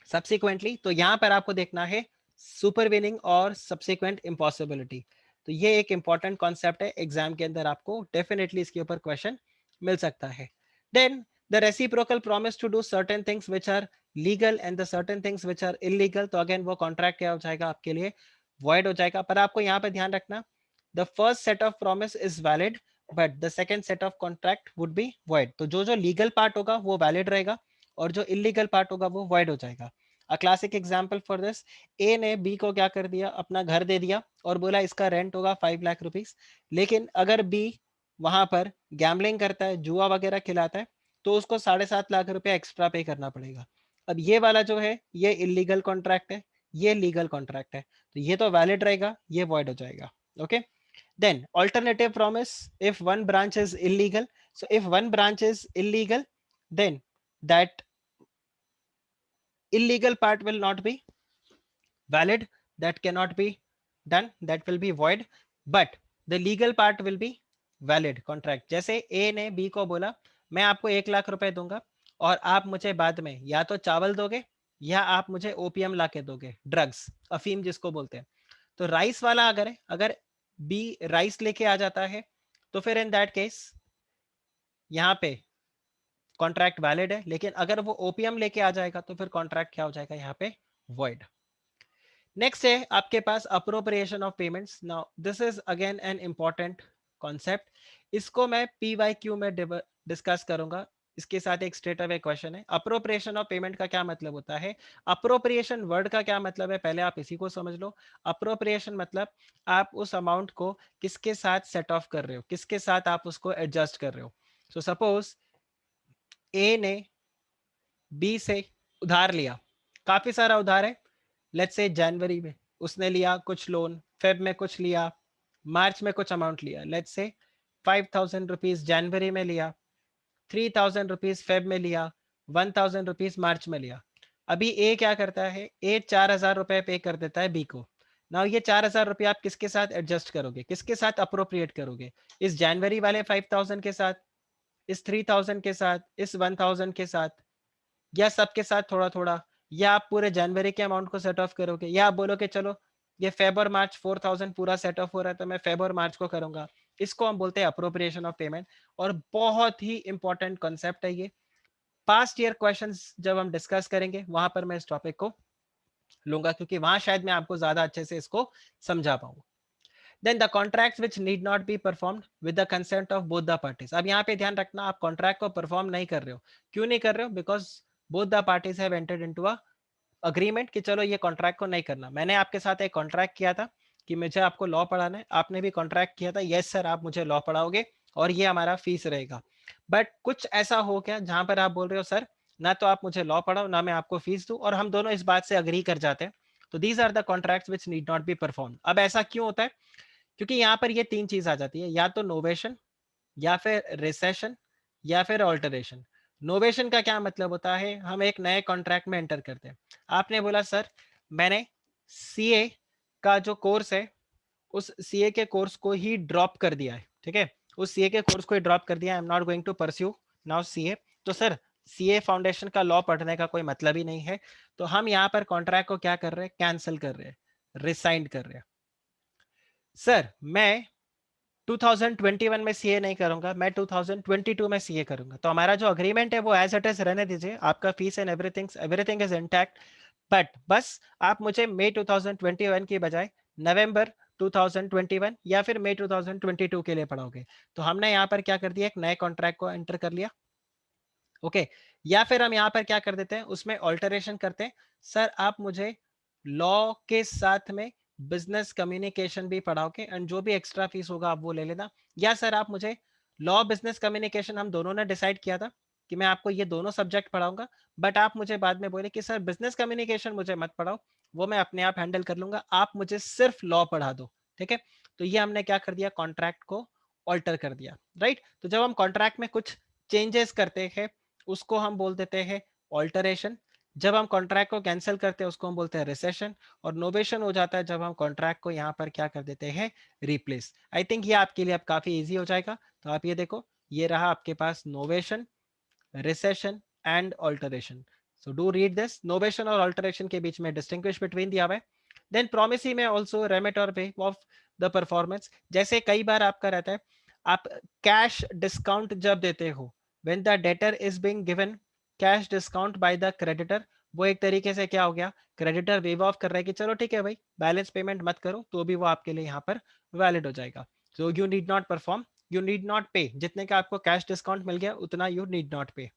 subsequently. तो यहाँ पर आपको देखना है सुपरवीनिंग और सब्सिक्वेंट इम्पॉसिबिलिटी. तो ये एक इंपॉर्टेंट कॉन्सेप्ट है, एग्जाम के अंदर आपको डेफिनेटली इसके ऊपर क्वेश्चन मिल सकता है. Then the reciprocal promise to do certain things which are legal and the certain things which are illegal. तो अगेन वो कॉन्ट्रैक्ट क्या हो जाएगा? आपके लिए void हो जाएगा. पर आपको यहाँ पे ध्यान रखना, the first set of promise is valid but the second set of contract would be void. तो जो जो लीगल पार्ट होगा वो वैलिड रहेगा और जो इलीगल पार्ट होगा वो void हो जाएगा. A classic example for this, A ने बी को क्या कर दिया? अपना घर दे दिया और बोला इसका रेंट होगा 5 लाख रुपीज. लेकिन अगर बी वहां पर गैम्बलिंग करता है, जुआ वगैरह खिलाता है, तो उसको 7.5 लाख रुपया एक्स्ट्रा पे करना पड़ेगा. अब ये वाला जो है ये इलीगल कॉन्ट्रैक्ट है, ये लीगल कॉन्ट्रैक्ट है, तो ये तो वैलिड रहेगा, ये वॉइड हो जाएगा, okay. Then alternative promise, if one branch is illegal, so if one branch is illegal, then that illegal part will not be valid, that cannot be done, that will be void, but the legal part will be valid contract. जैसे A ने B को बोला मैं आपको 1 लाख रुपए दूंगा और आप मुझे बाद में या तो चावल दोगे या आप मुझे ओपीएम ला के दोगे, ड्रग्स, अफीम जिसको बोलते हैं. तो राइस वाला अगर है, अगर बी राइस लेके आ जाता है तो फिर इन दैट केस यहाँ पे कॉन्ट्रैक्ट वैलिड है. लेकिन अगर वो ओपीएम लेके आ जाएगा तो फिर कॉन्ट्रैक्ट क्या हो जाएगा? यहाँ पे वॉइड. नेक्स्ट है आपके पास appropriation of payments. Now this is again an important concept. इसको मैं पीवाईक्यू में डिस्कस करूंगा. इसके साथ एक स्ट्रेट अवे क्वेश्चन है, अप्रोप्रिएशन ऑफ पेमेंट का क्या मतलब होता है? अप्रोप्रिएशन वर्ड का क्या मतलब है, पहले आप इसी को समझ लो. अप्रोप्रिएशन मतलब आप उस अमाउंट को किसके साथ सेट ऑफ कर रहे हो, किसके साथ आप उसको एडजस्ट कर रहे हो. सो सपोज ए ने बी से उधार लिया, काफी सारा उधार है. लेट्स से जनवरी में उसने लिया कुछ लोन, फेब में कुछ लिया, मार्च में कुछ अमाउंट लिया. लेट्स से 5,000 रुपीज जनवरी में लिया, 3,000 रुपीज फेब में लिया, 1,000 रुपीज मार्च में लिया. अभी ए क्या करता है? ए 4,000 रुपए पे कर देता है बी को. ना ये 4,000 रुपये आप किसके साथ एडजस्ट करोगे, किसके साथ अप्रोप्रिएट करोगे? इस जनवरी वाले 5,000 के साथ, इस 3,000 के साथ, इस 1,000 के साथ, या सबके साथ थोड़ा थोड़ा, या आप पूरे जनवरी के अमाउंट को सेट ऑफ करोगे, या आप बोलोगे चलो ये फेब और मार्च 4,000 पूरा सेट ऑफ हो रहा है तो मैं फेब और मार्च को करूंगा. इसको हम बोलते हैं अप्रोप्रिएशन ऑफ पेमेंट. और बहुत ही इंपॉर्टेंट कॉन्सेप्ट है ये. पास्ट ईयर क्वेश्चंस जब हम डिस्कस करेंगे वहां पर मैं इस टॉपिक को लूंगा, क्योंकि वहां शायद मैं आपको ज्यादा अच्छे से इसको समझा पाऊंगा. Then the contracts which need not be performed with the consent of both the parties. अब यहाँ पे ध्यान रखना, आप कॉन्ट्रैक्ट को परफॉर्म नहीं कर रहे हो. क्यों नहीं कर रहे हो? Because both the parties have entered into a agreement कि चलो ये कॉन्ट्रैक्ट को नहीं करना. मैंने आपके साथ एक कॉन्ट्रैक्ट किया था कि मुझे आपको लॉ पढ़ाना है, आपने भी कॉन्ट्रैक्ट किया था यस सर आप मुझे लॉ पढ़ाओगे और ये हमारा फीस रहेगा. बट कुछ ऐसा हो गया जहां पर आप बोल रहे हो सर ना तो आप मुझे लॉ पढ़ाओ ना मैं आपको फीस दूं, और हम दोनों इस बात से अग्री कर जाते हैं. तो these are the contracts which need not be perform. अब ऐसा क्यों होता है? क्योंकि यहाँ पर ये तीन चीज आ जाती है, या तो नोवेशन, या फिर रिसेशन, या फिर ऑल्टरेशन. नोवेशन का क्या मतलब होता है? हम एक नए कॉन्ट्रैक्ट में एंटर करते हैं. आपने बोला सर मैंने सीए का जो कोर्स है उस सीए के कोर्स को ही ड्रॉप कर दिया है, ठीक है, उस सीए के कोर्स को ही ड्रॉप कर दिया, I am not going to pursue now CA, तो सर सीए फाउंडेशन का लॉ पढ़ने का कोई मतलब ही नहीं है। तो हम यहाँ पर कॉन्ट्रैक्ट को क्या कर रहे हैं, कैंसिल कर रहे हैं, रिसाइंड कर रहे हैं। सर मैं 2021 में सीए नहीं करूंगा, मैं 2022 में सीए करूंगा, तो हमारा जो अग्रीमेंट है वो एज इट इज रहने दीजिए, आपका fees and everything everything is intact, but बस आप मुझे मई 2021 की बजाय नवंबर 2021 या फिर मई 2022 के लिए पढ़ाओगे। तो हमने यहाँ पर क्या कर दिया, एक नए कॉन्ट्रैक्ट को एंटर कर लिया, ओके। या फिर हम यहाँ पर क्या कर देते हैं, उसमें ऑल्टरेशन करते हैं, सर आप मुझे लॉ के साथ में बिजनेस कम्युनिकेशन भी पढ़ाओगे एंड जो भी एक्स्ट्रा फीस होगा आप वो ले लेना, या सर आप मुझे लॉ बिजनेस कम्युनिकेशन, हम दोनों ने डिसाइड किया था कि मैं आपको ये दोनों सब्जेक्ट पढ़ाऊंगा, बट आप मुझे बाद में बोले कि सर बिजनेस कम्युनिकेशन मुझे मत पढ़ाओ, वो मैं अपने आप हैंडल कर लूंगा, आप मुझे सिर्फ लॉ पढ़ा दो, ठीक है। तो ये हमने क्या कर दिया, कॉन्ट्रैक्ट को ऑल्टर कर दिया, राइट। तो जब हम कॉन्ट्रैक्ट में कुछ चेंजेस करते हैं उसको हम बोल देते हैं ऑल्टरेशन, जब हम कॉन्ट्रैक्ट को कैंसिल करते हैं उसको हम बोलते हैं रिसेशन, और नोवेशन हो जाता है जब हम कॉन्ट्रैक्ट को यहाँ पर क्या कर देते हैं, रिप्लेस। आई थिंक ये आपके लिए अब काफी इजी हो जाएगा। तो आप ये देखो, ये रहा आपके पास novation, rescission and alteration. So do read this, novation और ऑल्टरेशन के बीच में डिस्टिंग्विश बिटवीन दिया हुआ है। देन प्रोमिसी में ऑल्सो रेमिट और पे ऑफ द परफॉर्मेंस, जैसे कई बार आपका रहता है, आप कैश डिस्काउंट जब देते हो, when the debtor is being given cash discount by the creditor, वो एक तरीके से क्या हो गया, क्रेडिटर वेव ऑफ कर रहा है कि चलो ठीक है भाई बैलेंस पेमेंट मत करो, तो भी वो आपके लिए यहाँ पर वैलिड हो जाएगा। So you need not perform, you need not पे, जितने का आपको कैश डिस्काउंट मिल गया उतना यू नीड नॉट पे,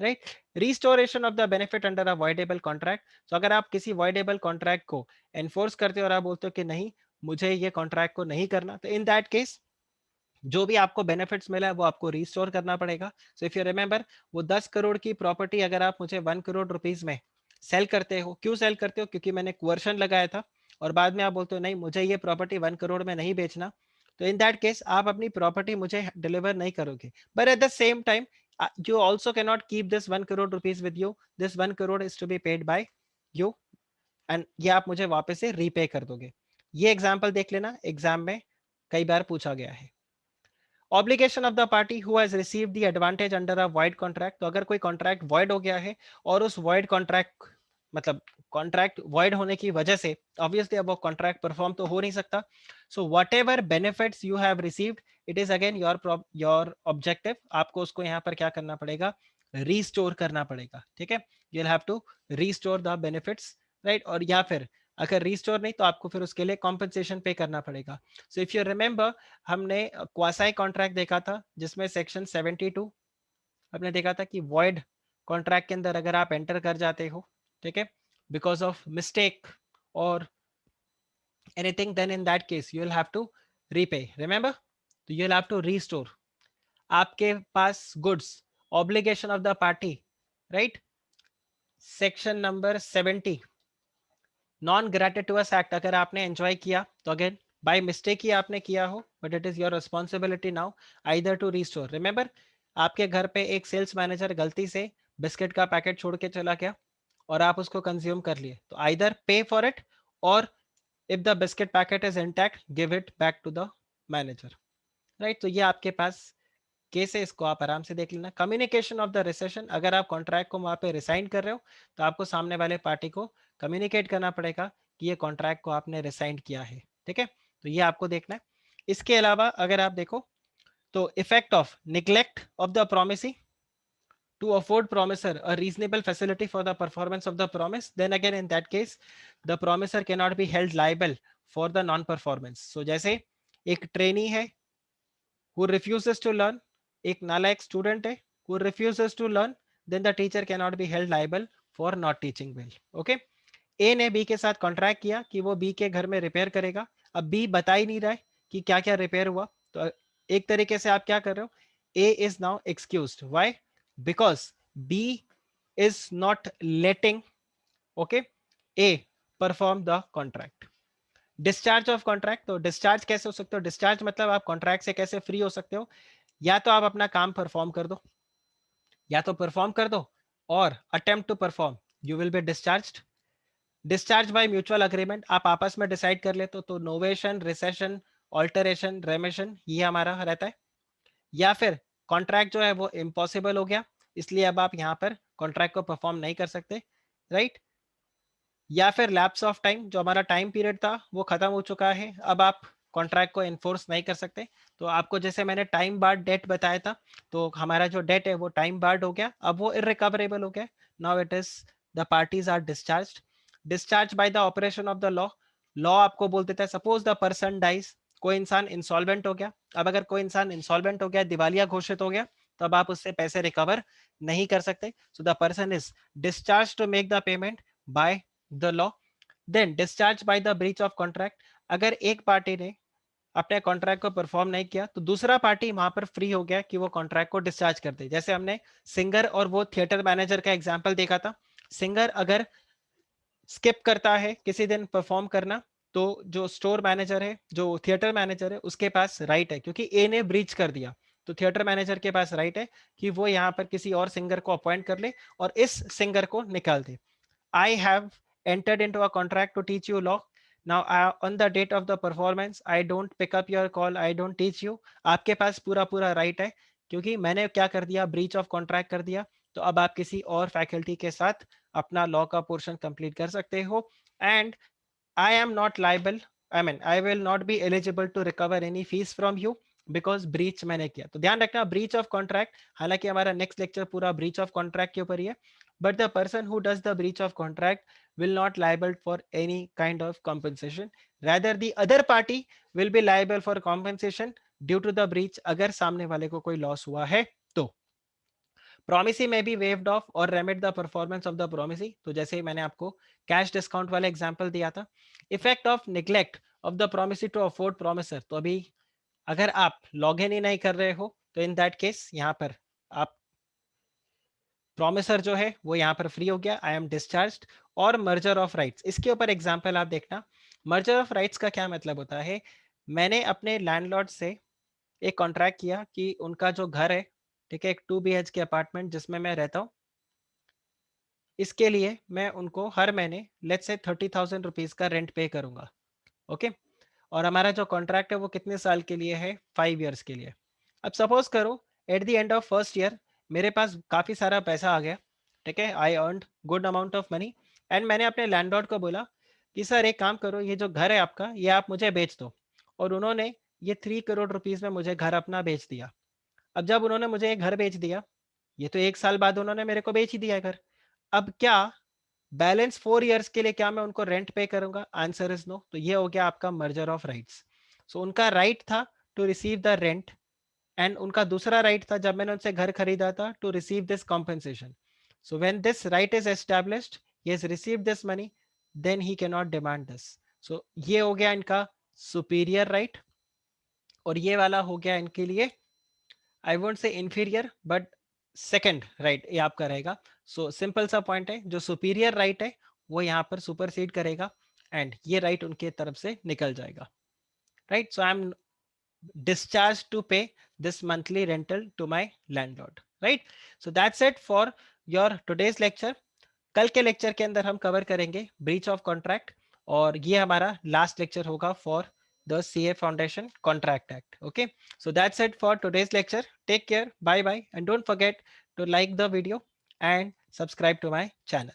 right. Restoration of the benefit under a voidable contract, तो अगर आप किसी वॉइडेबल कॉन्ट्रैक्ट को एनफोर्स करते हो और आप बोलते हो कि नहीं मुझे ये कॉन्ट्रैक्ट को नहीं करना, तो इन दैट केस जो भी आपको बेनिफिट्स मिला है वो आपको रिस्टोर करना पड़ेगा। सो इफ यू रिमेंबर, वो 10 करोड़ की प्रॉपर्टी अगर आप मुझे 1 करोड़ रुपीस में सेल करते हो, क्यों सेल करते हो, क्योंकि मैंने क्वर्शन लगाया था, और बाद में आप बोलते हो नहीं मुझे ये प्रॉपर्टी 1 करोड़ में नहीं बेचना, तो इन दैट केस आप अपनी प्रॉपर्टी मुझे डिलीवर नहीं करोगे, but at the same time you also cannot keep this 1 crore rupees with you, this 1 crore is to be paid by you, and ये आप मुझे वापस से रीपे कर दोगे। ये एग्जाम्पल देख लेना, एग्जाम में कई बार पूछा गया है। Obligation of the party who has received the advantage under a void contract, तो अगर कोई कॉन्ट्रैक्ट वॉइड हो गया है और उस वॉइड कॉन्ट्रैक्ट मतलब कॉन्ट्रैक्ट वॉइड होने की वजह से ऑब्वियसली अब वो कॉन्ट्रैक्ट परफॉर्म तो हो नहीं सकता, so what ever benefits you have received it is again your objective, आपको उसको यहाँ पर क्या करना पड़ेगा, रीस्टोर करना पड़ेगा, ठीक है। You will have to restore the benefits, right. और या फिर अगर रीस्टोर नहीं तो आपको फिर उसके लिए कॉम्पनसेशन पे करना पड़ेगा। सो इफ यू रिमेंबर, हमने क्वासाई कॉन्ट्रैक्ट देखा था जिसमें सेक्शन 72 हमने देखा था कि वॉइड कॉन्ट्रैक्ट के अंदर अगर आप एंटर कर जाते हो, ठीक है, बिकॉज ऑफ मिस्टेक और anything, then in that case you will have to repay, remember, तो you will have to restore आपके पास goods, obligation of the party, right, section number 70 non gratuitous act, अगर आपने एंजॉय किया तो again by mistake ही आपने किया हो, but it is your responsibility now either to restore. Remember, आपके घर पे एक सेल्स मैनेजर गलती से बिस्किट का पैकेट छोड़ के चला गया और आप उसको कंज्यूम कर लिए, तो आइदर पे फॉर इट और if the biscuit packet is intact give it back to the manager, right. तो ये आपके पास केस है, इसको आप आराम से देख लेना। कम्युनिकेशन ऑफ द रिसेशन, अगर आप कॉन्ट्रैक्ट को वहां पे रिसाइन कर रहे हो तो आपको सामने वाले पार्टी को कम्युनिकेट करना पड़ेगा कि ये कॉन्ट्रैक्ट को आपने रिसाइन किया है, ठीक है। तो ये आपको देखना है। इसके अलावा अगर आप देखो तो effect of neglect of the promisee to afford promisor a reasonable facility for the performance of the promise, then again in that case the promisor cannot be held liable for the non performance। so जैसे एक trainee है who refuses to learn, एक नालायक student है who refuses to learn, then the teacher cannot be held liable for not teaching well, okay। ए ने B के साथ contract किया कि वो बी के घर में रिपेयर करेगा, अब बी बता ही नहीं रहा है कि क्या क्या रिपेयर हुआ, तो एक तरीके से आप क्या कर रहे हो, A is now excused, why, because B is not letting, okay, A perform the contract. Discharge of contract, तो डिस्चार्ज कैसे हो सकते हो, डिस्चार्ज मतलब आप कॉन्ट्रैक्ट से कैसे फ्री हो सकते हो, या तो आप अपना काम परफॉर्म कर दो, या तो परफॉर्म कर दो और attempt to perform, you will be discharged. Discharge by mutual agreement, आप आपस में डिसाइड कर ले तो नोवेशन, रिसेशन, ऑल्टरेशन, रेमिशन ये हमारा रहता है। या फिर कॉन्ट्रैक्ट जो है वो इम्पॉसिबल हो गया, इसलिए अब आप यहाँ पर कॉन्ट्रैक्ट को परफॉर्म नहीं कर सकते, राइट। या फिर लैप्स ऑफ टाइम, जो हमारा टाइम पीरियड था वो खत्म हो चुका है, अब आप कॉन्ट्रैक्ट को इन्फोर्स नहीं कर सकते। तो आपको जैसे मैंने टाइम बार्ड डेट बताया था, तो हमारा जो डेट है वो टाइम बार्ड हो गया, अब वो इरिकवरेबल हो गया। Now it is the parties are discharge. Discharge by the operation of the law, law आपको बोल देता है सपोज द पर्सन डाइज, कोई इंसान इंसॉल्वेंट हो गया। अब अगर कोई इंसान इंसॉल्वेंट हो गया, दिवालिया घोषित हो गया, तो अब आप उससे पैसे रिकवर नहीं कर सकते। So the person is discharge to make the payment by the law. Then discharge by the breach of contract, अगर एक पार्टी ने अपने कॉन्ट्रैक्ट को परफॉर्म नहीं किया तो दूसरा पार्टी वहां पर फ्री हो गया कि वो कॉन्ट्रैक्ट को डिस्चार्ज कर दे। जैसे हमने सिंगर और वो थिएटर मैनेजर का एग्जांपल देखा था। सिंगर अगर स्किप करता है किसी दिन परफॉर्म करना, तो जो स्टोर मैनेजर है, जो थिएटर मैनेजर है, उसके पास राइट है, क्योंकि ए ने ब्रीच कर दिया, तो थिएटर मैनेजर के पास राइट है कि वो यहाँ पर किसी और सिंगर को अपॉइंट कर ले और इस सिंगर को निकाल दे। I have entered into a contract to teach you law. Now, on the date of the performance, I don't pick up your call. I don't teach you. आपके पास पूरा पूरा राइट है, क्योंकि मैंने क्या कर दिया, ब्रीच ऑफ कॉन्ट्रैक्ट कर दिया। तो अब आप किसी और फैकल्टी के साथ अपना लॉ का पोर्शन कंप्लीट कर सकते हो। And I am not liable. I mean, I will not be eligible to recover any fees from you because breach मैंने किया। तो ध्यान रखना breach of contract, हालांकि हमारा next lecture पूरा breach of contract के ऊपर ही है, but the person who does the breach of contract will not liable for any kind of compensation. Rather, the other party will be liable for compensation due to the breach, अगर सामने वाले को कोई loss हुआ है तो। Promisee में भी वेव्ड ऑफ और remit the performance of the promisee, तो जैसे मैंने आपको कैश डिस्काउंट वाला एग्जांपल दिया था। Effect of neglect of the promisee to afford promisor, तो अभी अगर आप लॉग इन ही नहीं कर रहे हो तो इन दैट केस यहाँ पर आप प्रोमिसर जो है वो यहाँ पर फ्री हो गया, आई एम डिस्चार्ज। और मर्जर ऑफ राइट्स, इसके ऊपर एग्जाम्पल आप देखना। मर्जर ऑफ राइट्स का क्या मतलब होता है, मैंने अपने लैंडलॉर्ड से एक कॉन्ट्रैक्ट किया कि उनका जो घर है, ठीक है, एक 2 BH के अपार्टमेंट जिसमें मैं रहता हूँ, इसके लिए मैं उनको हर महीने लेट्स से 30,000 रुपीज का रेंट पे करूंगा। ओके, और हमारा जो कॉन्ट्रैक्ट है वो कितने साल के लिए है, 5 years के लिए। अब सपोज करो at the end of first year मेरे पास काफी सारा पैसा आ गया, ठीक है, I earned good amount of money, and मैंने अपने लैंडलॉर्ड को बोला कि सर एक काम करो, ये जो घर है आपका ये आप मुझे बेच दो। और उन्होंने ये 3 करोड़ रुपीज में मुझे घर अपना बेच दिया। अब जब उन्होंने मुझे ये घर बेच दिया, ये तो 1 साल बाद उन्होंने मेरे को बेच ही दिया घर, अब क्या बैलेंस 4 years के लिए क्या मैं उनको रेंट पे करूंगा, आंसर इज नो। तो ये हो गया आपका मर्जर ऑफ राइट्स। सो उनका राइट था to receive the rent, and उनका दूसरा राइट था जब मैंने उनसे घर खरीदा था to receive this compensation. So when this right is established, he has received this money, then he can not demand this. So ये हो गया इनका सुपीरियर राइट, और ये वाला हो गया इनके लिए, I won't say inferior but second right, ये आपका रहेगा। सो सिंपल सा पॉइंट है, जो सुपीरियर राइट है वो यहाँ पर सुपरसीड करेगा, एंड ये राइट उनके तरफ से निकल जाएगा, right. So I am discharged to pay this monthly rental to my landlord, right? So that's it for your today's lecture. कल के लेक्चर के अंदर हम कवर करेंगे ब्रीच ऑफ कॉन्ट्रैक्ट, और ये हमारा लास्ट लेक्चर होगा for the CA Foundation Contract Act. Okay, so that's it for today's lecture. Take care, bye bye, and don't forget to like the video and subscribe to my channel.